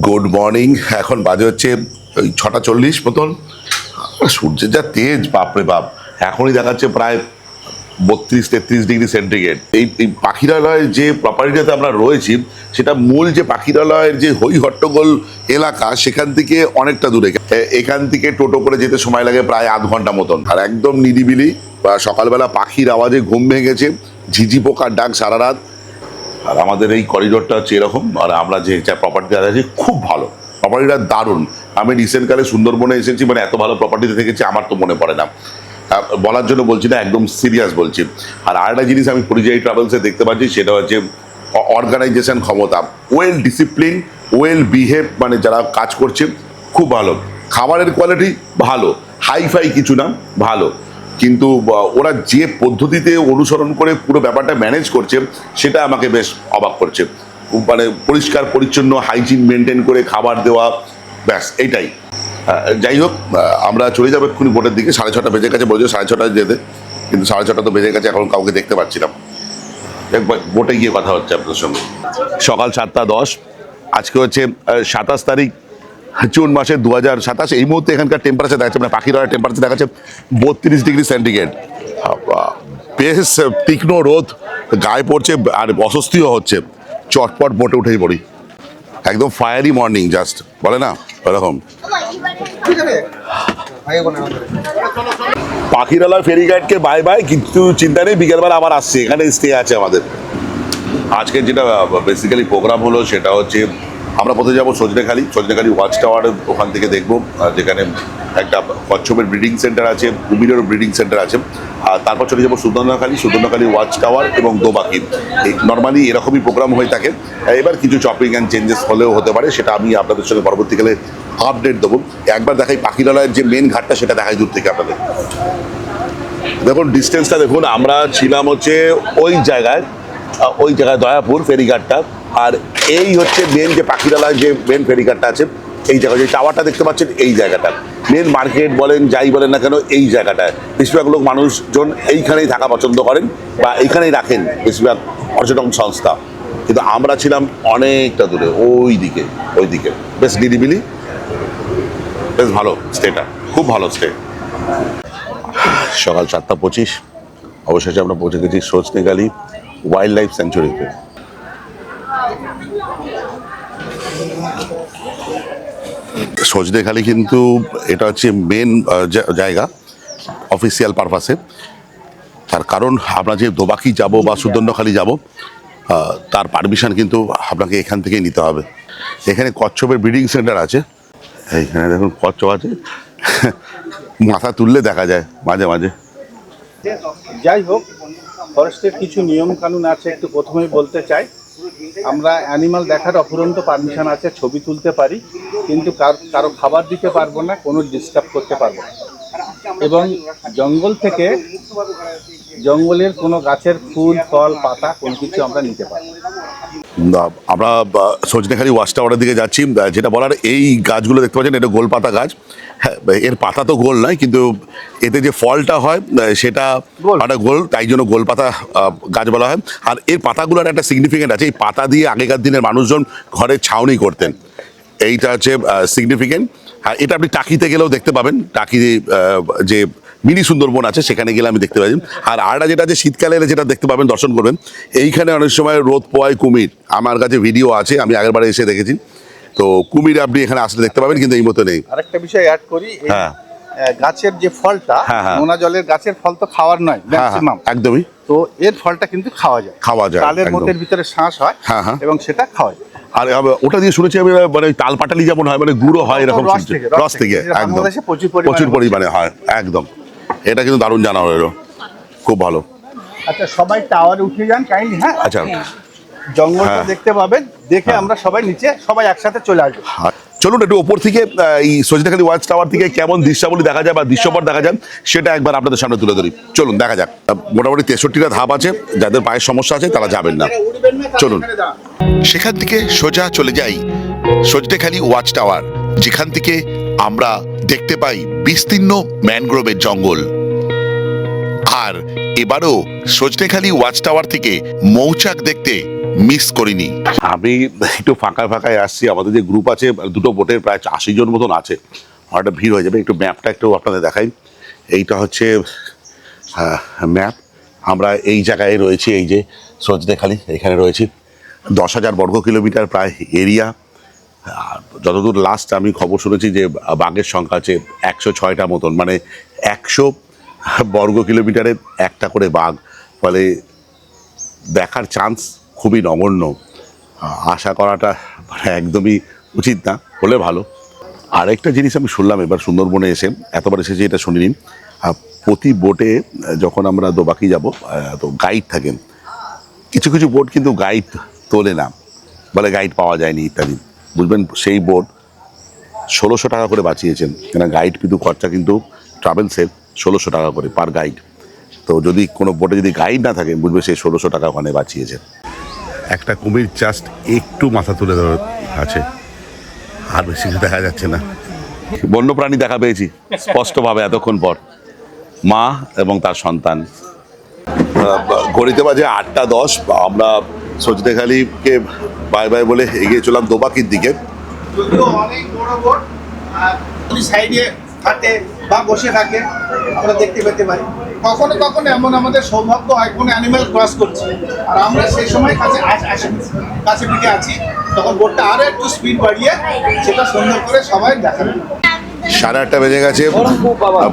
Good morning. এখন বাজে হচ্ছে ওই 6:40 মতন। সূর্যের যা তেজ, বাপরে বাপ! এখনই দেখাচ্ছে প্রায় 32-33 ডিগ্রি সেন্টিগ্রেড। এই পাখিরালয়ের যে প্রপার্টিটাতে আমরা রয়েছি সেটা মূল যে পাখিরালয়ের যে হই হট্টগোল এলাকা সেখান থেকে অনেকটা দূরে। এখান থেকে টোটো করে যেতে সময় লাগে প্রায় আধ ঘন্টা মতন। আর একদম নিরিবিলি, সকালবেলা পাখির আওয়াজে ঘুম ভেঙেছে, ঝিঝি পোকার ডাক সারা রাত। আর আমাদের এই করিডোরটা হচ্ছে এরকম। আর আমরা যে প্রপার্টিতে আছি খুব ভালো, প্রপার্টিটা দারুণ। আমি রিসেন্টকালে সুন্দরবনে এসেছি, মানে এত ভালো প্রপার্টিতে থেকেছি আমার তো মনে পড়ে না। বলার জন্য বলছি না, একদম সিরিয়াস বলছি। আর আরেকটা জিনিস আমি পরিযায়ী ট্রাভেলসে দেখতে পাচ্ছি, সেটা হচ্ছে অর্গানাইজেশন ক্ষমতা, ওয়েল ডিসিপ্লিন, ওয়েল বিহেভ, মানে যারা কাজ করছে খুব ভালো। খাবারের কোয়ালিটি ভালো, হাইফাই কিছু না, ভালো। কিন্তু ওরা যে পদ্ধতিতে অনুসরণ করে পুরো ব্যাপারটা ম্যানেজ করছে সেটা আমাকে বেশ অবাক করছে। মানে পরিষ্কার পরিচ্ছন্ন হাইজিন মেনটেন করে খাবার দেওয়া, ব্যাস এইটাই। যাই হোক, আমরা চলে যাবো এক্ষুনি বোটের দিকে। 6:30 বেজে গেছে, বলছে 6:30 যেতে, কিন্তু 6:30 তো বেজে গেছে, এখন কাউকে দেখতে পাচ্ছিলাম। একবার বোটে গিয়ে কথা হচ্ছে আপনাদের সঙ্গে। সকাল 7:10, আজকে হচ্ছে 27 তারিখ জুন মাসের 2027। এই মুহূর্তে এখানকার টেম্পারেচার দেখাচ্ছে, মানে পাখিরালয়ের টেম্পারেচার দেখাচ্ছে 32 ডিগ্রি সেন্টিগ্রেড। বেশ তীক্ষ্ণ রোদ গায়ে পড়ছে আর অস্বস্তিও হচ্ছে। চটপট বোটে উঠেই পড়ি, একদম ফায়ারি মর্নিং জাস্ট বলে না এরকম। পাখিরালয় ফেরিঘাটকে বাই বাই, কিন্তু চিন্তা নেই, বিকেলবেলা আবার আসছে, এখানে স্টে আছে আমাদের। আজকে যেটা বেসিক্যালি প্রোগ্রাম হলো সেটা হচ্ছে আমরা প্রথমে যাবো সজনেখালি ওয়াচ টাওয়ার, ওখান থেকে দেখবো যেখানে একটা কচ্ছপের ব্রিডিং সেন্টার আছে, কুমিরেরও ব্রিডিং সেন্টার আছে। আর তারপর চলে যাবো সুন্দরখালি ওয়াচ টাওয়ার এবং দোবাকি। এই নর্মালি এরকমই প্রোগ্রাম হয়ে থাকে। এবার কিছু চপিং অ্যান্ড চেঞ্জেস হলেও হতে পারে, সেটা আমি আপনাদের সঙ্গে পরবর্তীকালে আপডেট দেবো। একবার দেখাই পাখিরালয়ের যে মেন ঘাটটা, সেটা দেখাই দূর থেকে আপনাদের। দেখুন ডিস্টেন্সটা দেখুন, আমরা ছিলাম হচ্ছে ওই জায়গায় দয়াপুর ফেরিঘাটটা। আর এই হচ্ছে মেন যে পাখিরালয় যে মেন ফেরিঘাটটা আছে, এই জায়গায় যে টাওয়ারটা দেখতে পাচ্ছেন, এই জায়গাটা মেন মার্কেট বলেন যাই বলেন না কেন, এই জায়গাটায় বেশিরভাগ লোক মানুষজন এইখানেই থাকা পছন্দ করেন বা এইখানেই রাখেন বেশিরভাগ পর্যটন সংস্থা। কিন্তু আমরা ছিলাম অনেকটা দূরে, ওই দিকে বেশ নিরিবিলি, বেশ ভালো স্টেটা, খুব ভালো স্টে। সকাল 7:25, অবশেষে আমরা পৌঁছে গেছি সজনেখালি ওয়াইল্ড লাইফ স্যাংচুরিতে। সজনেখালি কিন্তু এটা হচ্ছে মেন জায়গা অফিসিয়াল পারপাসে। তার কারণ আমরা যে দোবাকি যাব বা সুন্দরখালি যাব, তার পারমিশন কিন্তু আপনাকে এখান থেকেই নিতে হবে। এখানে কচ্ছপের ব্রিডিং সেন্টার আছে, এইখানে দেখুন কচ্ছপ আছে, মাথা তুললে দেখা যায় মাঝে মাঝে। যাই হোক, ফরেস্টের কিছু নিয়ম কানুন আছে, একটু প্রথমেই বলতে চাই। আমরা অ্যানিমাল দেখার অফুরন্ত পারমিশন আছে, ছবি তুলতে পারি, কিন্তু কারো খাবার দিতে পারবো না, কোনো ডিস্টার্ব করতে পারবো না। এবং জঙ্গলের কোনো গাছের ফুল ফল পাতা কোনো কিছু আমরা নিতে পারি। আমরা সজনেখালি ওয়াচ টাওয়ারের দিকে যাচ্ছি। যেটা বলার, এই গাছগুলো দেখতে পাচ্ছেন, এটা গোলপাতা গাছ। হ্যাঁ, এর পাতা তো গোল নয়, কিন্তু এতে যে ফলটা হয় সেটা একটা গোল, তাই জন্য গোলপাতা গাছ বলা হয়। আর এর পাতাগুলোর একটা সিগনিফিকেন্ট আছে, এই পাতা দিয়ে আগেকার দিনের মানুষজন ঘরে ছাউনি করতেন, এইটা হচ্ছে সিগনিফিকেন্ট। আর এটা আপনি টাকিতে গেলেও দেখতে পাবেন, টাকি যে মিনি সুন্দরবন আছে সেখানে গেলে আমি দেখতে পাই। আর আরেকটা যেটা আছে, শীতকালে এলে যেটা দেখতে পাবেন, দর্শন করবেন, এইখানে অনেক সময় রোদ পোয়ায় কুমির, আমার কাছে ভিডিও আছে, আমি আগের বারে এসে দেখেছি। তো কুমির আপনি এখানে আসলে দেখতে পাবেন, কিন্তু এই মতো নেই। আরেকটা বিষয় অ্যাড করি, হ্যাঁ, গাছের যে ফলটা, নোনা জলের গাছের ফল তো খাওয়ার নয় ম্যাক্সিমাম, একদমই। তো এর ফলটা কিন্তু খাওয়া যায়, তালের মধ্যে ভিতরে শ্বাস হয় এবং সেটা খাওয়া যায়। আর ওটা দিয়ে শুনেছি আমি, মানে তাল পাটালি যেমন হয়, মানে গুঁড়ো হয় এরকম, রস থেকে একদম প্রচুর পরিমাণে হয়, একদম। এটা কিন্তু দারুণ জানা হলো, খুব ভালো। আচ্ছা, সবাই টাওয়ারে উঠে যান কাইন্ডলি। হ্যাঁ, আচ্ছা, জঙ্গলটা দেখতে পাবেন, দেখে আমরা সবাই নিচে সবাই একসাথে চলে আসবো। চলুন একটু ওপর থেকে এই সজনেখালি ওয়াচ টাওয়ার থেকে কেমন দৃশ্যাবলী দেখা যায় বা দৃশ্যপট দেখা যায় সেটা একবার আপনাদের সামনে তুলে ধরি। চলুন দেখা যাক। মোটামুটি 63টা ধাপ আছে, যাদের পায়ের সমস্যা আছে তারা যাবেন না। চলুন, সেখান থেকে সোজা চলে যাই সজনেখালি ওয়াচ টাওয়ার, যেখান থেকে আমরা দেখতে পাই বিস্তীর্ণ ম্যানগ্রোভের জঙ্গল। আর এবারও সজনেখালি ওয়াচ টাওয়ার থেকে মৌচাক দেখতে মিস করিনি। আমি একটু ফাঁকায় আসছি, আমাদের যে গ্রুপ আছে দুটো বোটের প্রায় 80 জন মতন আছে, একটা ভিড় হয়ে যাবে। একটু ম্যাপটা একটু আপনাদের দেখাই। এইটা হচ্ছে ম্যাপ, আমরা এই জায়গায় রয়েছি, এই যে সজনেখালি, এখানে রয়েছি। 10,000 বর্গ কিলোমিটার প্রায় এরিয়া। যতদূর লাস্ট আমি খবর শুনেছি যে বাঘের সংখ্যা আছে 106টা মতন, মানে 100 বর্গ কিলোমিটারে একটা করে বাঘ। ফলে দেখার চান্স খুবই নগণ্য। আশা করাটা মানে একদমই উচিত না, হলে ভালো। আরেকটা জিনিস আমি শুনলাম এবার সুন্দরবনে এসে, এতবার এসেছি এটা শুনিনি, প্রতি বোটে যখন আমরা দোবাকি যাব তো গাইড থাকেন। কিছু কিছু বোট কিন্তু গাইড তোলে না, বলে গাইড পাওয়া যায়নি ইত্যাদি। বুঝবেন সেই বোট 1600 টাকা করে বাঁচিয়েছেন, কেন গাইড কিন্তু খরচা কিন্তু ট্রাভেলসের 1600 টাকা করে পার গাইড। তো যদি কোনো বোটে যদি গাইড না থাকে বুঝবে সেই 1600 টাকা ওখানে বাঁচিয়েছেন। একটা কুমির জাস্ট একটু মাথা তুলে ধরে আছে, আর বেশি কিছু দেখা যাচ্ছে না। বন্যপ্রাণী দেখা পেয়েছি স্পষ্টভাবে এতক্ষণ পর, মা এবং তার সন্তান। ঘড়িতে বাজে 8টা 10। আমরা সজনেখালিকে বাই বাই বলে এগিয়ে চলাম দোবাকির দিকে। যদিও অনেক বড় বোট সাইডে থাকে বা বসে থাকে, আমরা দেখতে পেতে পারি। কখনো কখনো এমন আমাদের সৌভাগ্য হয় কোনো অ্যানিমাল ক্রস করছে, আর আমরা সেই সময় কাছে পিঠে আছি, তখন বোটটা আরো একটু স্পিড বাড়িয়ে সেটা সুন্দর করে সবাই দেখাবে। 8:30 বেজে গেছে।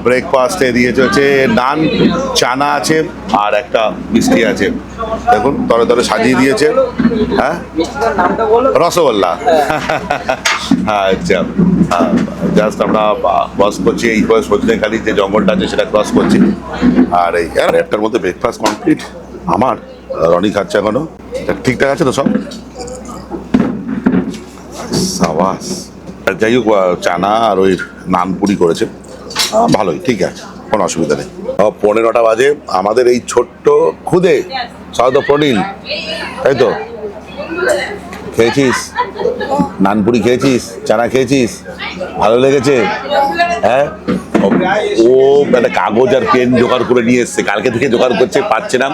ব্রেকফাস্টে দিয়েছে হচ্ছে নান, চানা আছে আর একটা মিষ্টি আছে। দেখুন তরে তরে সাজিয়ে দিয়েছে। হ্যাঁ, রসগোল্লা। হ্যাঁ, আচ্ছা। জাস্ট আমরা ক্রস করছি, এই সজনেখালি যে জঙ্গলটা আছে সেটা ক্রস করছি। আর এই 1টার মধ্যে ব্রেকফাস্ট কমপ্লিট আমার। রনি খাচ্ছে এখনো। ঠিকঠাক আছে তো সব? সাবাস। যাই হোক, চানা আর ওই নানপুরি করেছে, ভালোই, ঠিক আছে, কোনো অসুবিধা নেই। 15টা বাজে। আমাদের এই ছোট্ট খুদে সাউথ প্রণীল, তাই তো? খেয়েছিস নানপুরি, খেয়েছিস চানা, খেয়েছিস, ভালো লেগেছে? হ্যাঁ, ও একটা কাগজ আর পেন জোগাড় করে নিয়ে এসছে, কালকে থেকে জোগাড় করছে, পাচ্ছে না।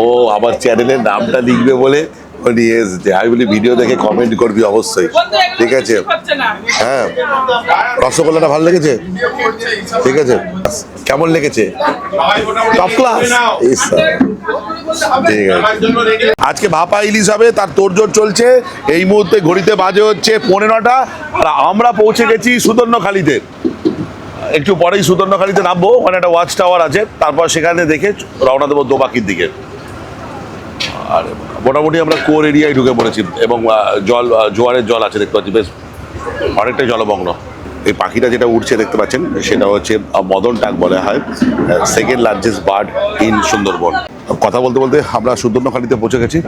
ও আমার চ্যানেলের নামটা লিখবে বলে ও নিয়ে এসছে। আমি বলি ভিডিও দেখে কমেন্ট করবি অবশ্যই, ঠিক আছে? হ্যাঁ, রসগোল্লাটা ভালো লেগেছে? ঠিক আছে, কেমন লেগেছে? Top class. ঠিক আছে, আজকে ভাপা ইলিশ হবে, তার তোড়জোড় চলছে। এই মুহূর্তে ঘড়িতে বাজে হচ্ছে 15টা, আর আমরা পৌঁছে গেছি সুদর্ণখালিতে। একটু পরেই সুদর্ণখালিতে নামবো, ওখানে একটা ওয়াচ টাওয়ার আছে, তারপর সেখানে দেখে রওনা দেবো দোবাকির দিকে। আর মোটামুটি আমরা কোর এরিয়ায় ঢুকে পড়েছি, এবং জল, জোয়ারের জল আছে দেখতে পাচ্ছি, বেশ অনেকটাই জলমগ্ন। এই পাখিটা যেটা উঠছে দেখতে পাচ্ছেন সেটা হচ্ছে মদন টাক বলা হয়, second largest bird in Sundarban. কথা বলতে বলতে আমরা সুদর্ণখালিতে পৌঁছে গেছি।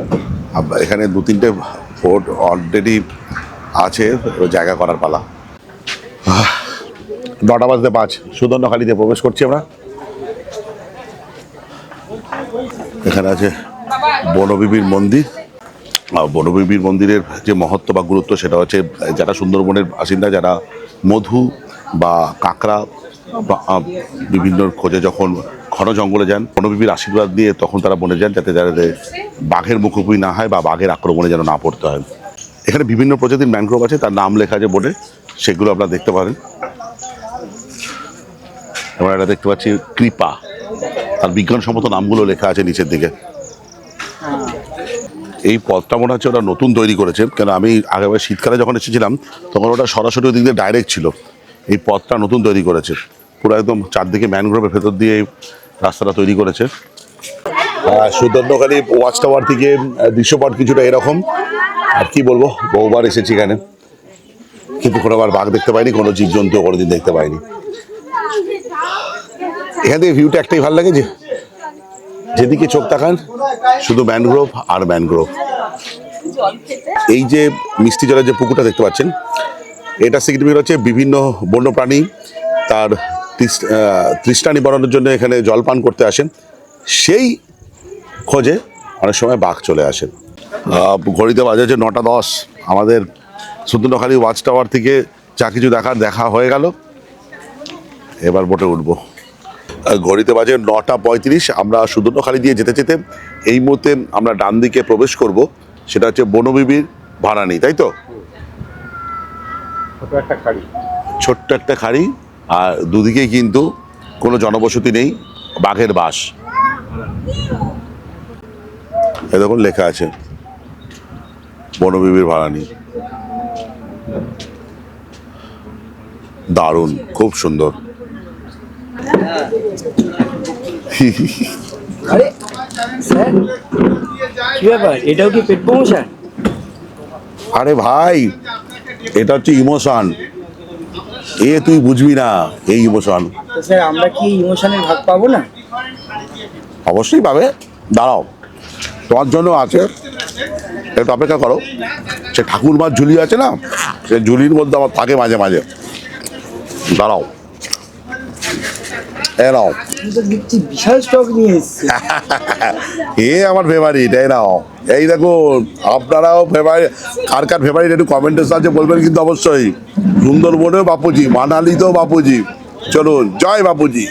এখানে 2-3টে বোট অলরেডি আছে, জায়গা করার পালা। 9:05 সুদর্ণখালিতে প্রবেশ করছি আমরা। এখানে আছে বনবিবির মন্দির। বনবিবির মন্দিরের যে মহত্ব বা গুরুত্ব সেটা হচ্ছে, যারা সুন্দরবনের বাসিন্দা, যারা মধু বা কাঁকড়া বা বিভিন্ন খোঁজে যখন ঘন জঙ্গলে যান, বনবিবির আশীর্বাদ দিয়ে তখন তারা বনে যান, যাতে যাতে বাঘের মুখোমুখি না হয় বা বাঘের আক্রমণে যেন না পড়তে হয়। এখানে বিভিন্ন প্রজাতির ম্যানগ্রোভ আছে, তার নাম লেখা আছে বোর্ডে, সেগুলো আপনারা দেখতে পারেন। আমরা এটা দেখতে পাচ্ছি কৃপা, তার বিজ্ঞানসম্মত নামগুলো লেখা আছে নিচের দিকে। এই পথটা মনে হচ্ছে ওরা নতুন তৈরি করেছে, কেন আমি আগেবার শীতকালে যখন এসেছিলাম তখন ওটা সরাসরি ওই দিক দিয়ে ডাইরেক্ট ছিল। এই পথটা নতুন তৈরি করেছে, পুরো একদম চারদিকে ম্যানগ্রোভের ভেতর দিয়ে এই রাস্তাটা তৈরি করেছে। সুদর্ণখালি ওয়াচ টাওয়ার থেকে দৃশ্যপট কিছুটা এরকম। আর কি বলবো, বহুবার এসেছি এখানে, কিন্তু কোনোবার বাঘ দেখতে পাইনি, কোনো জীবজন্তু কোনোদিন দেখতে পাইনি। এখান থেকে ভিউটা একটাই ভালো লাগে, যে যেদিকে চোখ তাকান শুধু ম্যানগ্রোভ আর ম্যানগ্রোভ। এই যে মিষ্টি জলের যে পুকুরটা দেখতে পাচ্ছেন, এটা সিগনিফিকেন্ট হচ্ছে বিভিন্ন বন্যপ্রাণী তার তৃষ্ণা নিবারণের জন্য এখানে জল পান করতে আসেন, সেই খোঁজে অনেক সময় বাঘ চলে আসেন। ঘড়িতে বাজে হচ্ছে 9:10। আমাদের সুদর্ণখালি ওয়াচ টাওয়ার থেকে যা কিছু দেখা হয়ে গেল, এবার বোটে উঠবো। ঘড়িতে বাজে 9:35। আমরা সুদর্ণখালি দিয়ে যেতে যেতে এই মুহূর্তে আমরা ডান দিকে প্রবেশ করব, সেটা হচ্ছে বনবিবির ভাড়ানি, তাই তো? ছোট্ট একটা খাড়ি, আর দুদিকেই কিন্তু কোনো জনবসতি নেই, বাঘের বাস। এ দেখুন লেখা আছে বনবিবির ভাড়ানি। দারুণ, খুব সুন্দর। আরে স্যার, কি ব্যাপার, এটাও কি পেট প্রমোশন? আরে ভাই, এটা হচ্ছে ইমোশন, এ তুই বুঝবি না এই ইমোশন। তো স্যার আমরা কি ইমোশনের ভাগ পাবো না? অবশ্যই পাবে, দাঁড়াও তোমার জন্য আছে, একটু অপেক্ষা করো। সে ঠাকুরমার ঝুলি আছে না, সে ঝুলির মধ্যে আমার থাকে মাঝে মাঝে, দাঁড়াও। এ নাও, তুমি তো দেখছি বিশাল স্টক নিয়ে এসেছি। এ আমার ফেভারিট, এই নাও। এই দেখুন, আপনারাও ফেভারিট, কার কার ফেভারিট একটু কমেন্টের সাহায্যে বলবেন কিন্তু অবশ্যই। সুন্দরবনেও বাপুজি, মানালিতেও বাপুজি, চলুন জয় বাপুজি।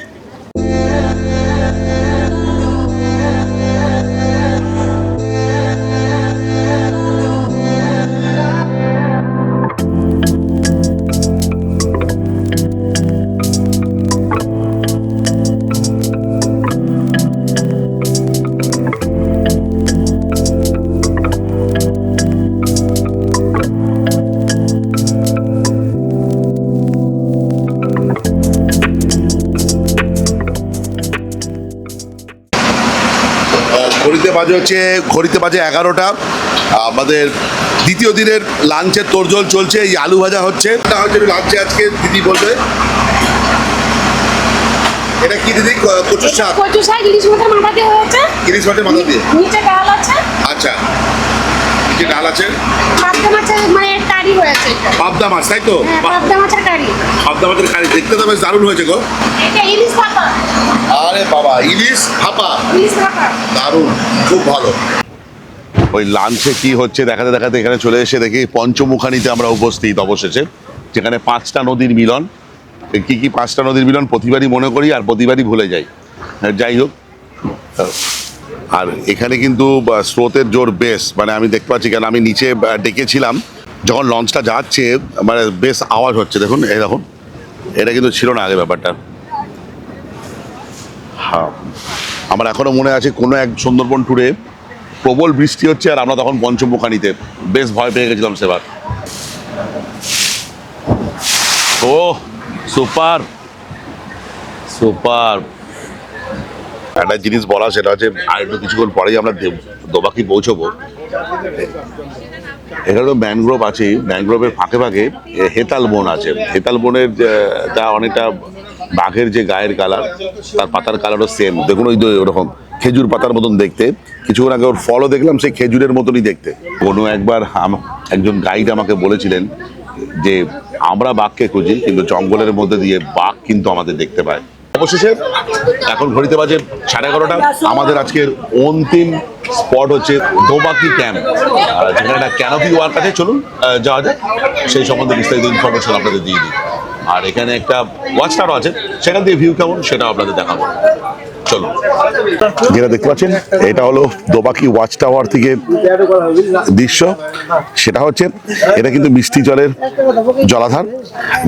ঘড়িতে বাজে 11টা। আমাদের দ্বিতীয় দিনের লাঞ্চের তোড়জোড় চলছে। এই আলু ভাজা হচ্ছে, এটা হচ্ছে লাঞ্চে আজকে দিদি বলবে। এটা কি দিদি? কচুর শাক। কচু শাক ইলিশ মাছের মাথা দিয়ে হয়েছে। ইলিশ মাছের মাথা দিয়ে, নিচে ডাল আছে। আচ্ছা, নিচে ডাল আছে। পাবদা মাছের মানে কারি হয়েছে এটা। পাবদা মাছ, তাই তো? হ্যাঁ, পাবদা মাছের কারি। পাবদা মাছের কারি দেখতে তো বেশ দারুণ হয়েছে গো। এটা ইলিশ ভাপা। আরে বাবা, ইলিশ ভাপা, ইলিশ ভাপা দারুণ, খুব ভালো। ওই লাঞ্চে কি হচ্ছে দেখাতে দেখাতে এখানে চলে এসে দেখি পঞ্চমুখানিতে আমরা উপস্থিত অবশেষে, যেখানে 5টা নদীর মিলন। কি কি 5টা নদীর মিলন প্রতিবারই মনে করি আর প্রতিবারই ভুলে যাই। যাই হোক, আর এখানে কিন্তু স্রোতের জোর বেশ, মানে আমি দেখতে পাচ্ছি, কেন আমি নিচে ডেকেছিলাম যখন লঞ্চটা যাচ্ছে, মানে বেশ আওয়াজ হচ্ছে। দেখুন, এই দেখুন, এটা কিন্তু ছিল না আগে ব্যাপারটা। হ্যাঁ, আমার এখনো মনে আছে কোনো এক সুন্দরবন ট্যুরে প্রবল বৃষ্টি হচ্ছে আর আমরা তখন পঞ্চমুখানিতে, বেশ ভয় পেয়ে গেছিলাম সেবার। ও সুপার সুপার। একটা জিনিস বলা, সেটা হচ্ছে আর একটু কিছুক্ষণ পরেই আমরা দোবাকি পৌঁছবো। এখানে তো ম্যানগ্রোভ আছে, ম্যানগ্রোভের ফাঁকে ফাঁকে হেতাল বন আছে। হেতাল বনের তা অনেকটা বাঘের যে গায়ের কালার, তার পাতার কালারও সেম। দেখুন ওই ওরকম খেজুর পাতার মতন দেখতে। কিছুক্ষণ আগে ওর ফলও দেখলাম সেই খেজুরের মতনই দেখতে। কোনো একবার একজন গাইড আমাকে বলেছিলেন যে আমরা বাঘকে খুঁজি, কিন্তু জঙ্গলের মধ্যে দিয়ে বাঘ কিন্তু আমাদের দেখতে পায়। অবশেষে এখন ঘড়িতে বাজে 11:30। আমাদের আজকের অন্তিম স্পট হচ্ছে দোবাকি ক্যাম্প, যেখানে একটা ক্যানোপি ওয়ার্ক আছে। চলুন যাওয়া যাক, সেই সম্বন্ধে বিস্তারিত ইনফরমেশন আপনাদের দিয়ে দিই। আর এখানে একটা ওয়াচ টাওয়ার আছে, সেখান দিয়ে ভিউ কেমন সেটাও আপনাদের দেখাবো। চলুন, যেটা দেখতে পাচ্ছেন এটা হলো দোবাকি ওয়াচ টাওয়ার থেকে দৃশ্য। সেটা হচ্ছে, এটা কিন্তু মিষ্টি জলের জলাধার,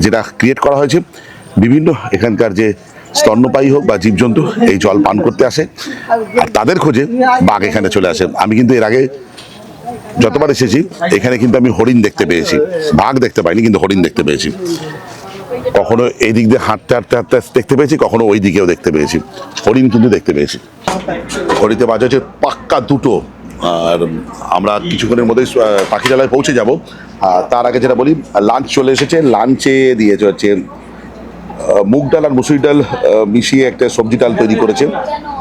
যেটা ক্রিয়েট করা হয়েছে বিভিন্ন এখানকার যে স্তন্যপায়ী হোক বা জীবজন্তু এই জল পান করতে আসে, আর তাদের খোঁজে বাঘ এখানে চলে আসে। আমি কিন্তু এর আগে যতবার এসেছি এখানে কিন্তু আমি হরিণ দেখতে পেয়েছি, বাঘ দেখতে পাইনি, কিন্তু হরিণ দেখতে পেয়েছি। কখনো এই দিক দিয়ে হাঁটতে হাঁটতে হাঁটতে দেখতে পেয়েছি, কখনো ওই দিকেও দেখতে পেয়েছি, হরিণ কিন্তু দেখতে পেয়েছি। ঘড়িতে বাজে হচ্ছে পাক্কা 2টো, আর আমরা কিছুক্ষণের মধ্যেই পাখিরালয়ে পৌঁছে যাব। তার আগে যেটা বলি, লাঞ্চ চলে এসেছে। লাঞ্চে দিয়েছে হচ্ছে মুগ ডাল আর মুসুরি ডাল মিশিয়ে একটা সবজি ডাল তৈরি করেছে।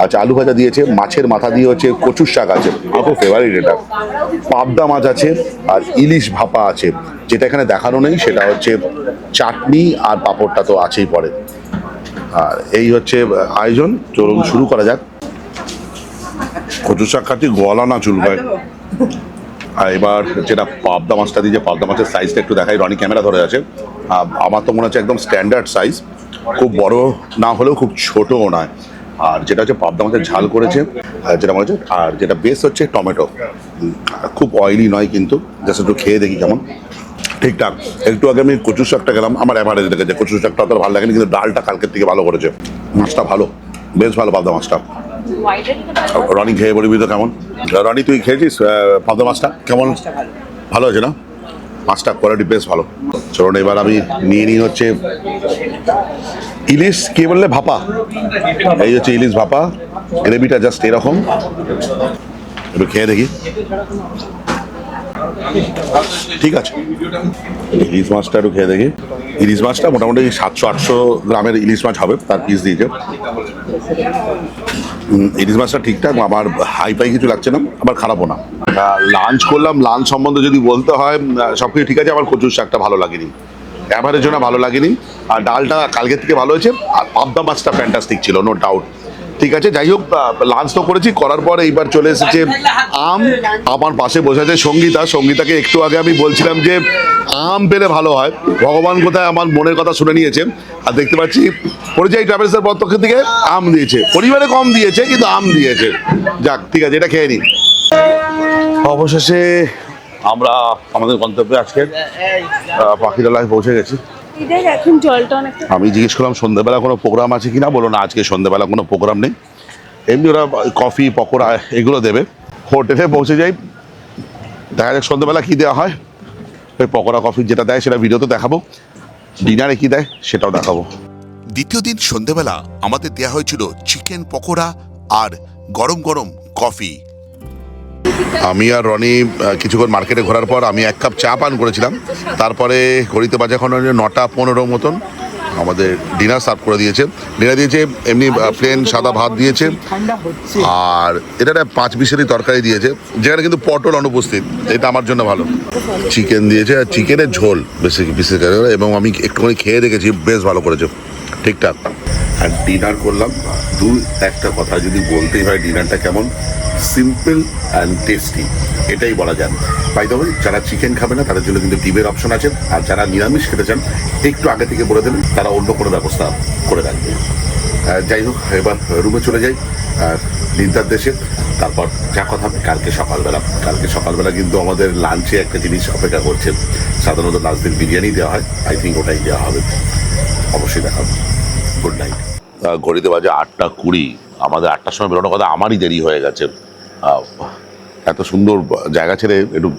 আচ্ছা, আলু ভাজা দিয়েছে, মাছের মাথা দিয়ে হচ্ছে কচুর শাক আছে, আমার খুব ফেভারিট এটা। পাবদা মাছ আছে আর ইলিশ ভাপা আছে। যেটা এখানে দেখানো নেই সেটা হচ্ছে চাটনি, আর পাঁপড়টা তো আছেই পরে। আর এই হচ্ছে আয়োজন। চলুন শুরু করা যাক। কচুর শাক খাচ্ছি, গলা না চুলকায়। আর এবার যেটা পাবদা মাছটা দিয়েছে, পাবদা মাছের সাইজটা একটু দেখাই, রনি ক্যামেরা ধরে আছে। আমার তো মনে হচ্ছে একদম স্ট্যান্ডার্ড সাইজ, খুব বড় না হলেও খুব ছোটও নয়। আর যেটা হচ্ছে পাবদা মাছের ঝাল করেছে, যেটা মনে হচ্ছে। আর যেটা বেস্ট হচ্ছে টমেটো, খুব অয়েলি নয় কিন্তু, জাস্ট একটু খেয়ে দেখি কেমন। ঠিকঠাক। একটু আগে আমি কচুর শাকটা গেলাম, আমার অ্যাভারেজ লেগেছে। কচুর শাকটা অত ভালো লাগেনি, কিন্তু ডালটা কালকের থেকে ভালো করেছে। মাছটা ভালো, বেশ ভালো পাবদা মাছটা। রনি খেয়ে বলবি তো কেমন? রনি তুই খেয়েছিস পাবদা মাছটা কেমন? ভালো আছে না? মাছটা কোয়ালিটি বেশ ভালো। চলুন এবার আমি নিয়ে নিই হচ্ছে ইলিশ, কি বললে, ভাপা। এই হচ্ছে ইলিশ ভাপা, গ্রেভিটা জাস্ট এরকম। একটু খেয়ে দেখি। ঠিক আছে, ইলিশ মাছটা একটু খেয়ে দেখি। ইলিশ মাছটা মোটামুটি 700-800 গ্রামের ইলিশ মাছ হবে, তার পিস দিয়েছে। ইলিশ মাছটা ঠিকঠাক, আমার হাই ফাই কিছু লাগছে না, আবার খারাপও না। লাঞ্চ করলাম, লাঞ্চ সম্বন্ধে যদি বলতে হয় সব কিছু ঠিক আছে। আমার কচুর শাকটা ভালো লাগেনি, অ্যাভারেজ জন্য ভালো লাগেনি। আর ডালটা কালকের থেকে ভালো হয়েছে, আর পাবদা মাছটা ফ্যান্টাস্টিক ছিল, নো ডাউট। ঠিক আছে, যাই হোক, লাঞ্চ তো করেছি, করার পর এইবার চলে এসেছে আম। আমার পাশে বসে আছে সঙ্গীতা। সঙ্গীতাকে একটু আগে আমি বলছিলাম যে আম পেলে ভালো হয়, ভগবান কোথায় আমার মনের কথা শুনে নিয়েছে। আর দেখতে পাচ্ছি পরিযায়ী ট্রাভেলসের পক্ষ থেকে আম দিয়েছে, পরিমাণে কম দিয়েছে কিন্তু আম দিয়েছে। যাক, ঠিক আছে, এটা খেয়ে নিই। অবশেষে আমরা আমাদের গন্তব্যে আজকে পাখিরালয় পৌঁছে গেছি। এখন জলটা অনেকটা আমি জিজ্ঞেস করলাম সন্ধ্যেবেলা কোনো প্রোগ্রাম আছে কিনা, বলো না আজকে সন্ধ্যেবেলা কোনো প্রোগ্রাম নেই, এমনি ওরা কফি পকোড়া এগুলো দেবে। হোটেলে পৌঁছে যাই, দেখা যাক সন্ধ্যেবেলা কী দেওয়া হয়। ওই পকোড়া কফি যেটা দেয় সেটা ভিডিওতে দেখাবো, ডিনারে কী দেয় সেটাও দেখাবো। দ্বিতীয় দিন সন্ধেবেলা আমাদের দেয়া হয়েছিল চিকেন পকোড়া আর গরম গরম কফি। আমি আর রনি কিছুক্ষণ মার্কেটে ঘোরার পর আমি 1 কাপ চা পান করেছিলাম। তারপরে ঘড়িতে বাজে এখন 9:15 মতন আমাদের ডিনার সার্ভ করে দিয়েছে। ডিনার দিয়েছে এমনি প্লেন সাদা ভাত দিয়েছে, আর এটা 5 পিসেরই তরকারি দিয়েছে, যেখানে কিন্তু পটল অনুপস্থিত। এটা আমার জন্য ভালো। চিকেন দিয়েছে, আর চিকেনের ঝোল বেশি বিশেষ করে, এবং আমি একটুখানি খেয়ে দেখেছি, বেশ ভালো করেছে, ঠিকঠাক। আর ডিনার করলাম। একটা কথা যদি বলতেই হয়, ডিনারটা কেমন, সিম্পল অ্যান্ড টেস্টি, এটাই বলা যায়। বাই দ্য ওয়ে, যারা চিকেন খাবে না তাদের জন্য কিন্তু ডিমের অপশন আছে, আর যারা নিরামিষ খেতে চান একটু আগে থেকে বলে দেবেন, তারা অন্য কোনো ব্যবস্থা করে রাখবে। যাই হোক, এবার রুমে চলে যাই নিন্দার দেশে। তারপর যা কথা হবে কালকে সকালবেলা কিন্তু আমাদের লাঞ্চে একটা জিনিস অপেক্ষা করছে। সাধারণত লাস্ট দিন বিরিয়ানি দেওয়া হয়, আই থিঙ্ক ওটাই দেওয়া হবে, অবশ্যই দেখাবো। Good night. ঘড়িতে বাজে 8:20। আমাদের 8টার সময় বেরোনোর কথা, আমারই দেরি হয়ে গেছে। এত সুন্দর জায়গা ছেড়ে একটু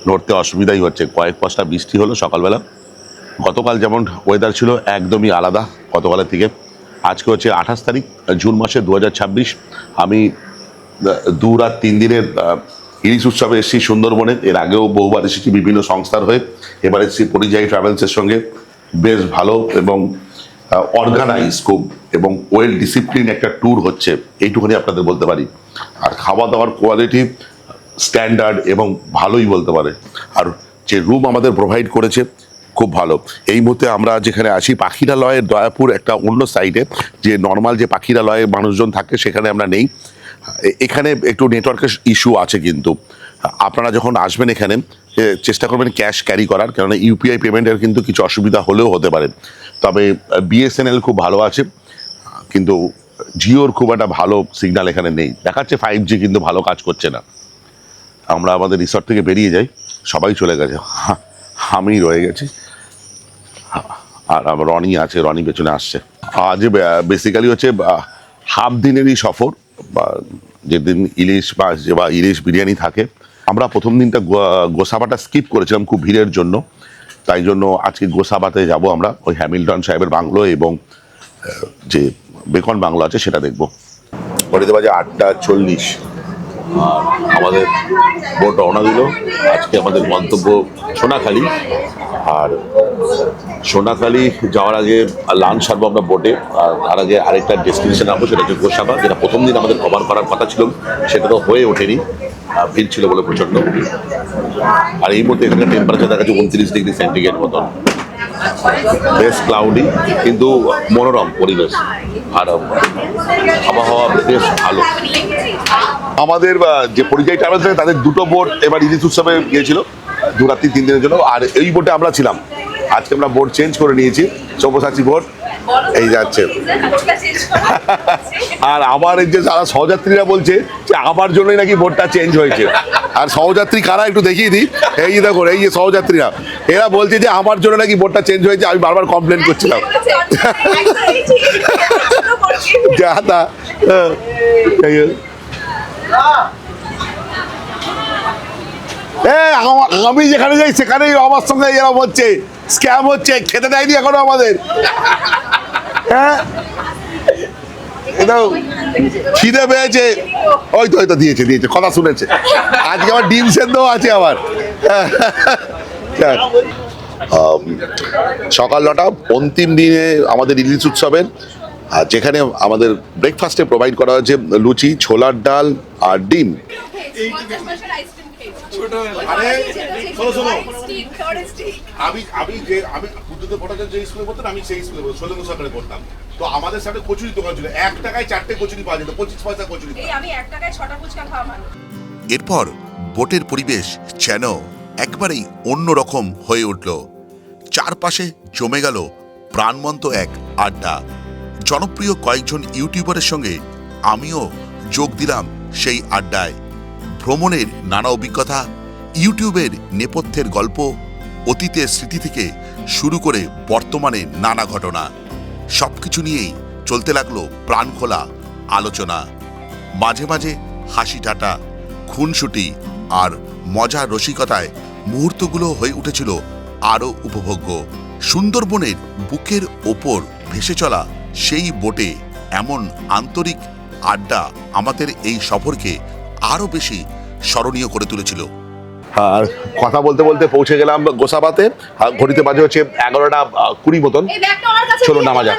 নড়তে অসুবিধাই হচ্ছে। কয়েক পাঁচটা বৃষ্টি হলো সকালবেলা। গতকাল যেমন ওয়েদার ছিল একদমই আলাদা গতকালের থেকে। আজকে হচ্ছে 28 তারিখ জুন মাসের 2026। আমি 2 রাত 3 দিনের ইলিশ উৎসবে এসেছি সুন্দরবনে। এর আগেও বহুবার এসেছি বিভিন্ন সংস্থার হয়ে, এবার এসেছি পরিযায়ী ট্রাভেলসের সঙ্গে। বেশ ভালো এবং অর্গানাইজ খুব, এবং ওয়েল ডিসিপ্লিন একটা ট্যুর হচ্ছে, এইটুকুনি আপনাদের বলতে পারি। আর খাওয়া দাওয়ার কোয়ালিটি স্ট্যান্ডার্ড এবং ভালোই বলতে পারে। আর যে রুম আমাদের প্রোভাইড করেছে খুব ভালো। এই মুহূর্তে আমরা যেখানে আছি পাখিরালয়ের দয়াপুর একটা অন্য সাইডে, যে নর্মাল যে পাখিরালয়ে মানুষজন থাকে সেখানে আমরা নেই। এখানে একটু নেটওয়ার্কের ইস্যু আছে, কিন্তু আপনারা যখন আসবেন এখানে চেষ্টা করবেন ক্যাশ ক্যারি করার, কেননা ইউপিআই পেমেন্টের কিন্তু কিছু অসুবিধা হলেও হতে পারে। তবে বিএসএনএল খুব ভালো আছে, কিন্তু জিওর খুব একটা ভালো সিগন্যাল এখানে নেই। দেখাচ্ছে 5G, কিন্তু ভালো কাজ করছে না। আমরা আমাদের রিসর্ট থেকে বেরিয়ে যাই, সবাই চলে গেছে, আমি রয়ে গেছি, আর আমার রনি আছে, রনি পেছনে আসছে। আজ বেসিক্যালি হচ্ছে হাফ দিনেরই সফর, বা যেদিন ইলিশ মাছ বা ইলিশ বিরিয়ানি থাকে। আমরা প্রথম দিনটা গোসাবাটা স্কিপ করেছিলাম খুব ভিড়ের জন্য, তাই জন্য আজকে গোসাবাতে যাব আমরা। ওই হ্যামিল্টন সাহেবের বাংলো এবং যে বেকন বাংলো আছে সেটা দেখবো। ঘড়িতে বাজে 8:40। আর আমাদের বোট রওনা দিল। আজকে আমাদের গন্তব্য সোনাখালি। আর সোনাখালি যাওয়ার আগে লাঞ্চ সারবো আমরা বোটে, আর তার আগে আরেকটা ডেস্টিনেশন আসবো, সেটা হচ্ছে গোসাবা, যেটা প্রথম দিন আমাদের কভার করার কথা ছিল, সেটা তো হয়ে ওঠেনি, ভিড় ছিল বলে প্রচণ্ড। আর এই মুহূর্তে এখানকার টেম্পারেচার দেখা যাচ্ছে 29 ডিগ্রি সেন্টিগ্রেড মতন। বেশ ক্লাউডি, কিন্তু মনোরম পরিবেশ, আর আবহাওয়া বেশ ভালো। আমাদের যে পরিযায়ী ট্রাভেলস আছে তাদের 2টো বোট এবার ইলিশ উৎসবে গিয়েছিল 2 রাত্রি 3 দিনের জন্য, আর এই বোটে আমরা ছিলাম। আজকে আমরা বোট চেঞ্জ করে নিয়েছি, সব্যসাচী বোট এই যাচ্ছে। আর আমার এই যে যারা সহযাত্রীরা বলছে যে আমার জন্যই নাকি বোটটা চেঞ্জ হয়েছে। আর সহযাত্রী কারা একটু দেখিয়ে দিই, এই যে দেখো, এই যে সহযাত্রীরা, এরা বলছে যে আমার জন্য নাকি বোর্ডটা চেঞ্জ হয়েছে, আমি বারবার কমপ্লেন করছিলাম। যা তা যাই হোক। আমি যেখানে যাই সেখানেই আমার সঙ্গে এরকম হচ্ছে, স্ক্যাম হচ্ছে, খেতে দেয়নি এখনো আমাদের। হ্যাঁ এটাও খিদে পেয়েছে, ওই তো হয়তো দিয়েছে কথা শুনেছে। আজকে আমার ডিম সেদ্ধ আছে আবার। সকাল 9টা, অন্তিম দিনে আমাদের ইলিশ উৎসবের, আর যেখানে আমাদের ব্রেকফাস্টে প্রোভাইড করা হয়েছে লুচি, ছোলার ডাল আর ডিম। তো আমাদের সাথে কচুরি দোকান ছিল, 1 টাকায় 4টে কচুরি পাওয়া যেত, 25 পয়সা কচুরি। আমি 1 টাকায় 6টা ফুচকা খাওয়া মানুষ। এরপর বোটের পরিবেশ যেন একবারেই অন্যরকম হয়ে উঠল। চারপাশে জমে গেল প্রাণবন্ত এক আড্ডা। জনপ্রিয় কয়েকজন ইউটিউবারের সঙ্গে আমিও যোগ দিলাম সেই আড্ডায়। ভ্রমণের নানা অভিজ্ঞতা, ইউটিউবের নেপথ্যের গল্প, অতীতের স্মৃতি থেকে শুরু করে বর্তমানে নানা ঘটনা, সবকিছু নিয়েই চলতে লাগলো প্রাণখোলা আলোচনা। মাঝে মাঝে হাসি ঠাট্টা, খুনসুটি আর মজার রসিকতায় মুহূর্তগুলো হয়ে উঠেছিল আরও উপভোগ্য। সুন্দরবনের বুকের ওপর ভেসে চলা সেই বোটে এমন আন্তরিক আড্ডা আমাদের এই সফরকে আরও বেশি স্মরণীয় করে তুলেছিল। আর কথা বলতে বলতে পৌঁছে গেলাম গোসাবাতে। ঘড়িতে বাজে হচ্ছে 11:20 মতন। চলো নামা যাক।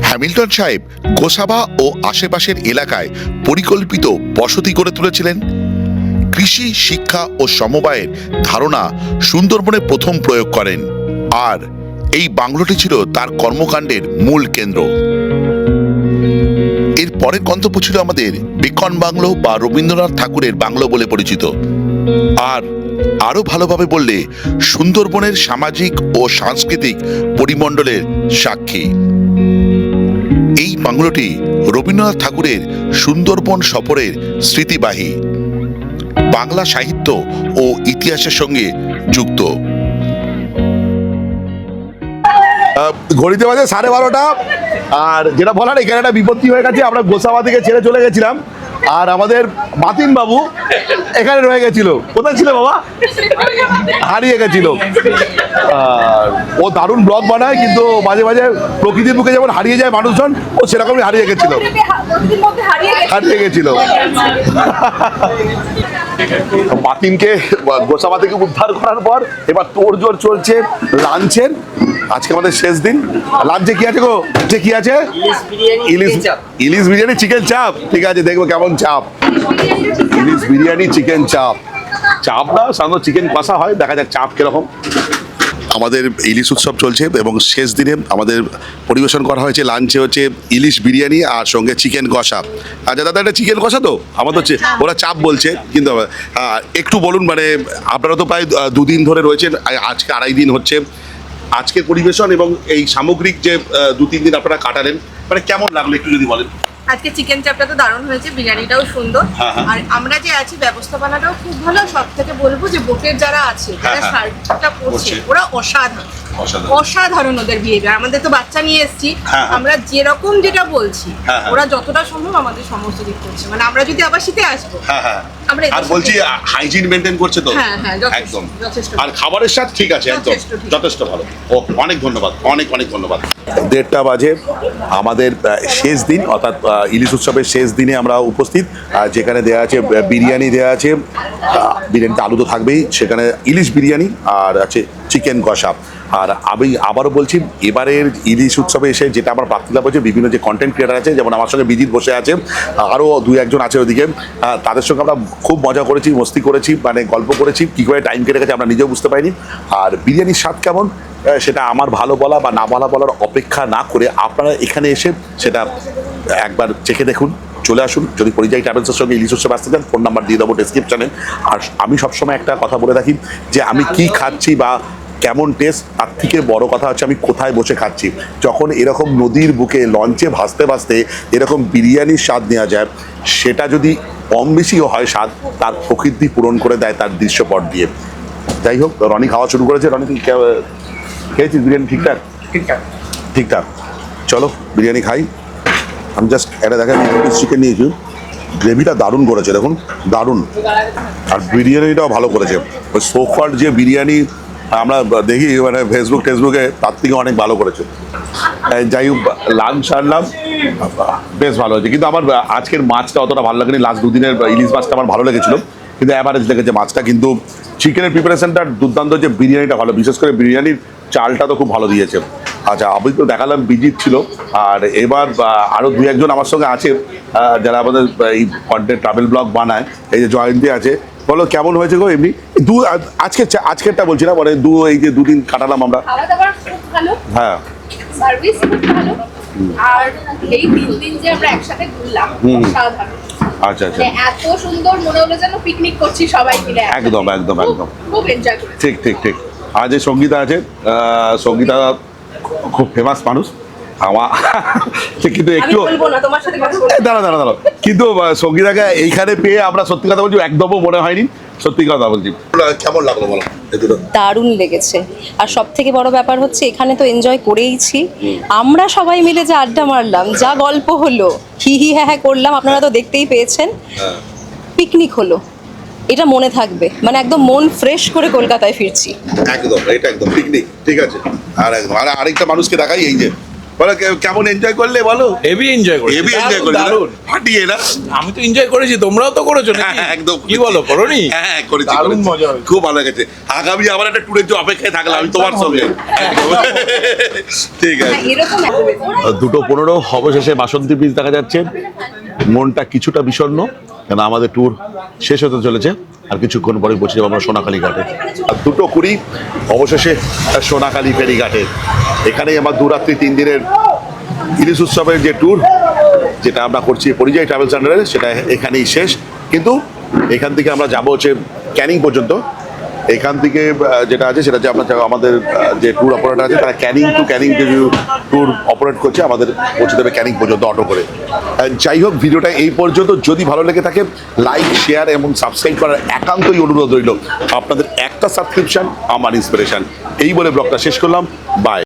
হ্যামিল্টন সাহেব গোসাবা ও আশেপাশের এলাকায় পরিকল্পিত বসতি করে তুলেছিলেন। কৃষি, শিক্ষা ও সমবায়ের ধারণা সুন্দরবনে প্রথম প্রয়োগ করেন, আর এই বাংলোটি ছিল তার কর্মকাণ্ডের মূল কেন্দ্র। এর পরের গন্তব্য ছিল আমাদের বেকন বাংলো বা রবীন্দ্রনাথ ঠাকুরের বাংলো বলে পরিচিত, আর আরো ভালোভাবে বললে সুন্দরবনের সামাজিক ও সাংস্কৃতিক পরিমণ্ডলের সাক্ষী। এই বাংলোটি রবীন্দ্রনাথ ঠাকুরের সুন্দরবন সফরের স্মৃতিবাহী, বাংলা সাহিত্য ও ইতিহাসের সঙ্গে যুক্ত। ঘড়িতে বাজে 12:30, আর যেটা বলার এখানে একটা বিপত্তি হয়ে গেছে। আমরা গোসাবা থেকে ছেড়ে চলে গেছিলাম, আর আমাদের মাতিন বাবু এখানে রয়ে গেছিল। কোথায় ছিল বাবা? হারিয়ে গেছিল। আর ও দারুণ ব্লগ বানায়, কিন্তু মাঝে মাঝে প্রকৃতির বুকে যেমন হারিয়ে যায় মানুষজন, ও সেরকমই হারিয়ে গেছিল। মাতিনকে গোসাবা থেকে উদ্ধার করার পর এবার তোড়জোড় চলছে লাঞ্চের। আজকে আমাদের শেষ দিন। লাঞ্চে কি আছে গো? লাঞ্চে কি আছে? ইলিশ বিরিয়ানি, চিকেন চাপ। ঠিক আছে, দেখবো কেমন চাপ। ইলিশ বিরিয়ানি, চিকেন চাপ। চাপ না, সাধারণত চিকেন কষা হয়, দেখা যাক চাপ কিরকম। আমাদের ইলিশ উৎসব চলছে এবং শেষ দিনে আমাদের পরিবেশন করা হয়েছে লাঞ্চে হচ্ছে ইলিশ বিরিয়ানি আর সঙ্গে চিকেন কষা। আচ্ছা দাদা, এটা চিকেন কষা তো? আমার তো ওরা চাপ বলছে, কিন্তু একটু বলুন, মানে আপনারা তো প্রায় 2 দিন ধরে রয়েছেন, আজকে 2.5 দিন হচ্ছে। আজকের পরিবেশন এবং এই সামগ্রিক যে 2-3 দিন আপনারা কাটালেন, মানে কেমন লাগলো একটু যদি বলেন। আজকে চিকেন চাপটা তো দারুণ হয়েছে, বিরিয়ানিটাও সুন্দর, আর আমরা যে আছি ব্যবস্থাপনাটাও খুব ভালো। সব থেকে বলবো যে বোটের যারা আছে, যারা সার্ভিসটা করছে, ওরা অসাধারণ ওদের বিহেভিয়ার। আমাদের তো বাচ্চা নিয়ে এসেছি, আমরা যেরকম যেটা বলছি ওরা যতটা সম্ভব আমাদের সমস্ত দিক করছে। মানে আমরা যদি আবার শীতে আসবো, আমরা আর বলছি হাইজিন মেনটেন করছে তো? একদম। আর খাবারের স্বাদ ঠিক আছে, একদম যথেষ্ট ভালো। ও অনেক ধন্যবাদ, অনেক ধন্যবাদ। 1:30 বাজে আমাদের শেষ দিন, অর্থাৎ ইলিশ উৎসবের শেষ দিনে আমরা উপস্থিত। যেখানে দেওয়া আছে বিরিয়ানি, দেওয়া আছে বিরিয়ানিতে আলু তো থাকবেই, সেখানে ইলিশ বিরিয়ানি আর আছে চিকেন কষা। আর আমি আবারও বলছি, এবারের ইলিশ উৎসবে এসে যেটা আমার প্রাপ্তিলাভ হচ্ছে, বিভিন্ন যে কন্টেন্ট ক্রিয়েটার আছে, যেমন আমার সঙ্গে বিজিত বসে আছে, আরও 2-1 আছে ওদিকে, তাদের সঙ্গে আমরা খুব মজা করেছি, মস্তি করেছি, মানে গল্প করেছি। কী করে টাইম কেটে গেছে আমরা নিজেও বুঝতে পারিনি। আর বিরিয়ানির স্বাদ কেমন সেটা আমার ভালো বলা বা না বলার অপেক্ষা না করে আপনারা এখানে এসে সেটা একবার চেখে দেখুন। চলে আসুন। যদি পরিযায়ী ট্রাভেলসের সঙ্গে ইলিশ উৎসবে আসতে চান, ফোন নাম্বার দিয়ে দেবো ডেসক্রিপশনে। আর আমি সবসময় একটা কথা বলে থাকি যে আমি কি খাচ্ছি বা কেমন টেস্ট, তার থেকে বড় কথা হচ্ছে আমি কোথায় বসে খাচ্ছি। যখন এরকম নদীর বুকে লঞ্চে ভাসতে ভাসতে এরকম বিরিয়ানির স্বাদ নেওয়া যায়, সেটা যদি কম বেশিও হয় স্বাদ, তার প্রকৃতি পূরণ করে দেয় তার দৃশ্যপট দিয়ে। যাই হোক, রনি খাওয়া শুরু করেছে। রনি তুই খেয়েছিস বিরিয়ানি ঠিকঠাক? ঠিকঠাক। চলো বিরিয়ানি খাই। আমি জাস্ট এটা দেখেন চিকেন নিয়েছি, গ্রেভিটা দারুণ করেছে, দেখুন দারুণ, আর বিরিয়ানিটাও ভালো করেছে। ওই সোফার যে বিরিয়ানি আমরা দেখি মানে ফেসবুক টেসবুকে, তার থেকে অনেক ভালো করেছে। যাই হোক, লাঞ্চ সারলাম, বেশ ভালো হয়েছে। কিন্তু আমার আজকের মাছটা অতটা ভালো লাগেনি। লাস্ট দুদিনের ইলিশ মাছটা আমার ভালো লেগেছিল, কিন্তু অ্যাভারেজ লেগেছে মাছটা। কিন্তু চিকেনের প্রিপারেশনটা দুর্দান্ত, যে বিরিয়ানিটা ভালো, বিশেষ করে বিরিয়ানির চালটা তো খুব ভালো দিয়েছে। আচ্ছা, আমি তো দেখালাম বিজিৎ ছিল, আর এবার আরও দু একজন আমার সঙ্গে আছে যারা আমাদের এই কন্টেন্ট ট্রাভেল ব্লগ বানায়। এই যে জয়ন্তী আছে, বলো কেমন হয়েছে গো এমনি? আজকেরটা বলছি না, মানে এই যে দুদিন কাটালাম আমরা। খাওয়া দাওয়ার খুব ভালো, হ্যাঁ, সার্ভিস খুব ভালো, আর এই 3 দিন যে আমরা একসাথে ঘুরলাম অসাধারণ। আচ্ছা আচ্ছা, মানে এত সুন্দর, মনে হলো যেন পিকনিক করছি সবাই মিলে। একদম একদম একদম, খুব এনজয় করেছি। ঠিক ঠিক ঠিক। আর যে সঙ্গীতা আছে, সঙ্গীতা খুব ফেমাস মানুষ আমার, কিন্তু আমি একটু বলবো না তোমার সাথে কথা বলবো। দাঁড়া, কিন্তু সঙ্গীতাকে এইখানে পেয়ে আমরা সত্যি কথা বলছি একদমও মনে হয়নি, সত্যি কথা বলছি। কেমন লাগলো বলো? দারুণ লেগেছে। আর সব থেকে বড় ব্যাপার হচ্ছে এখানে তো এনজয় করেইছি, আমরা সবাই মিলে যে আড্ডা মারলাম, যা গল্প হলো, হি হি হ্যাঁ হ্যাঁ করলাম, আপনারা তো দেখতেই পেয়েছেন। পিকনিক হলো, এটা মনে থাকবে, মানে একদম মন ফ্রেশ করে কলকাতায় ফিরছি। একদম, এটা একদম পিকনিক, ঠিক আছে। আর একদম, আর আরেকটা মানুষকে দেখাই, এই যে বলো কেমন এনজয় করলে বলো? হেভি এনজয় করেছি, হেভি এনজয় করলে, দারুণ ফাটিয়ে না? আমি তো এনজয় করেছি, তোমরাও তো করেছো নাকি? হ্যাঁ, একদম কি বলো, করোনি? হ্যাঁ করেছি, দারুণ করেছি। মজা হয়েছে। খুব ভালো লেগেছে। আগামী আবার একটা ট্যুরের যে অপেক্ষায় থাকলাম আমি তোমার সঙ্গে। একদম। ঠিক আছে। এরকম 2:15 অবশেষে বাসন্তী বীচ দেখা যাচ্ছে। মনটা কিছুটা বিষণ্ণ, কেন আমাদের ট্যুর শেষ হতে চলেছে, আর কিছুক্ষণ পরে পৌঁছে যাবো আমরা সোনাখালী ঘাটে। 2:20 অবশেষে সোনাখালী ফেরিঘাটে। এখানেই আমার 2 রাত্রি 3 দিনের ইলিশ উৎসবের যে ট্যুর, যেটা আমরা করছি পরিযায়ী ট্রাভেলস আন্ডারে, সেটা এখানেই শেষ। কিন্তু এখান থেকে আমরা যাবো হচ্ছে ক্যানিং পর্যন্ত। এখান থেকে যেটা আছে সেটা যে আমরা আমাদের যে ট্যুর অপারেটর আছে, তারা ক্যানিং টু ক্যানিং যে ট্যুর অপারেট করছে, আমাদের পৌঁছে দেবে ক্যানিং পর্যন্ত অটো করে। যাই হোক, ভিডিওটা এই পর্যন্ত। যদি ভালো লেগে থাকে, লাইক, শেয়ার এবং সাবস্ক্রাইব করার একান্তই অনুরোধ রইল। আপনাদের একটা সাবস্ক্রিপশন আমার ইন্সপিরেশন। এই বলে ব্লগটা শেষ করলাম। বাই।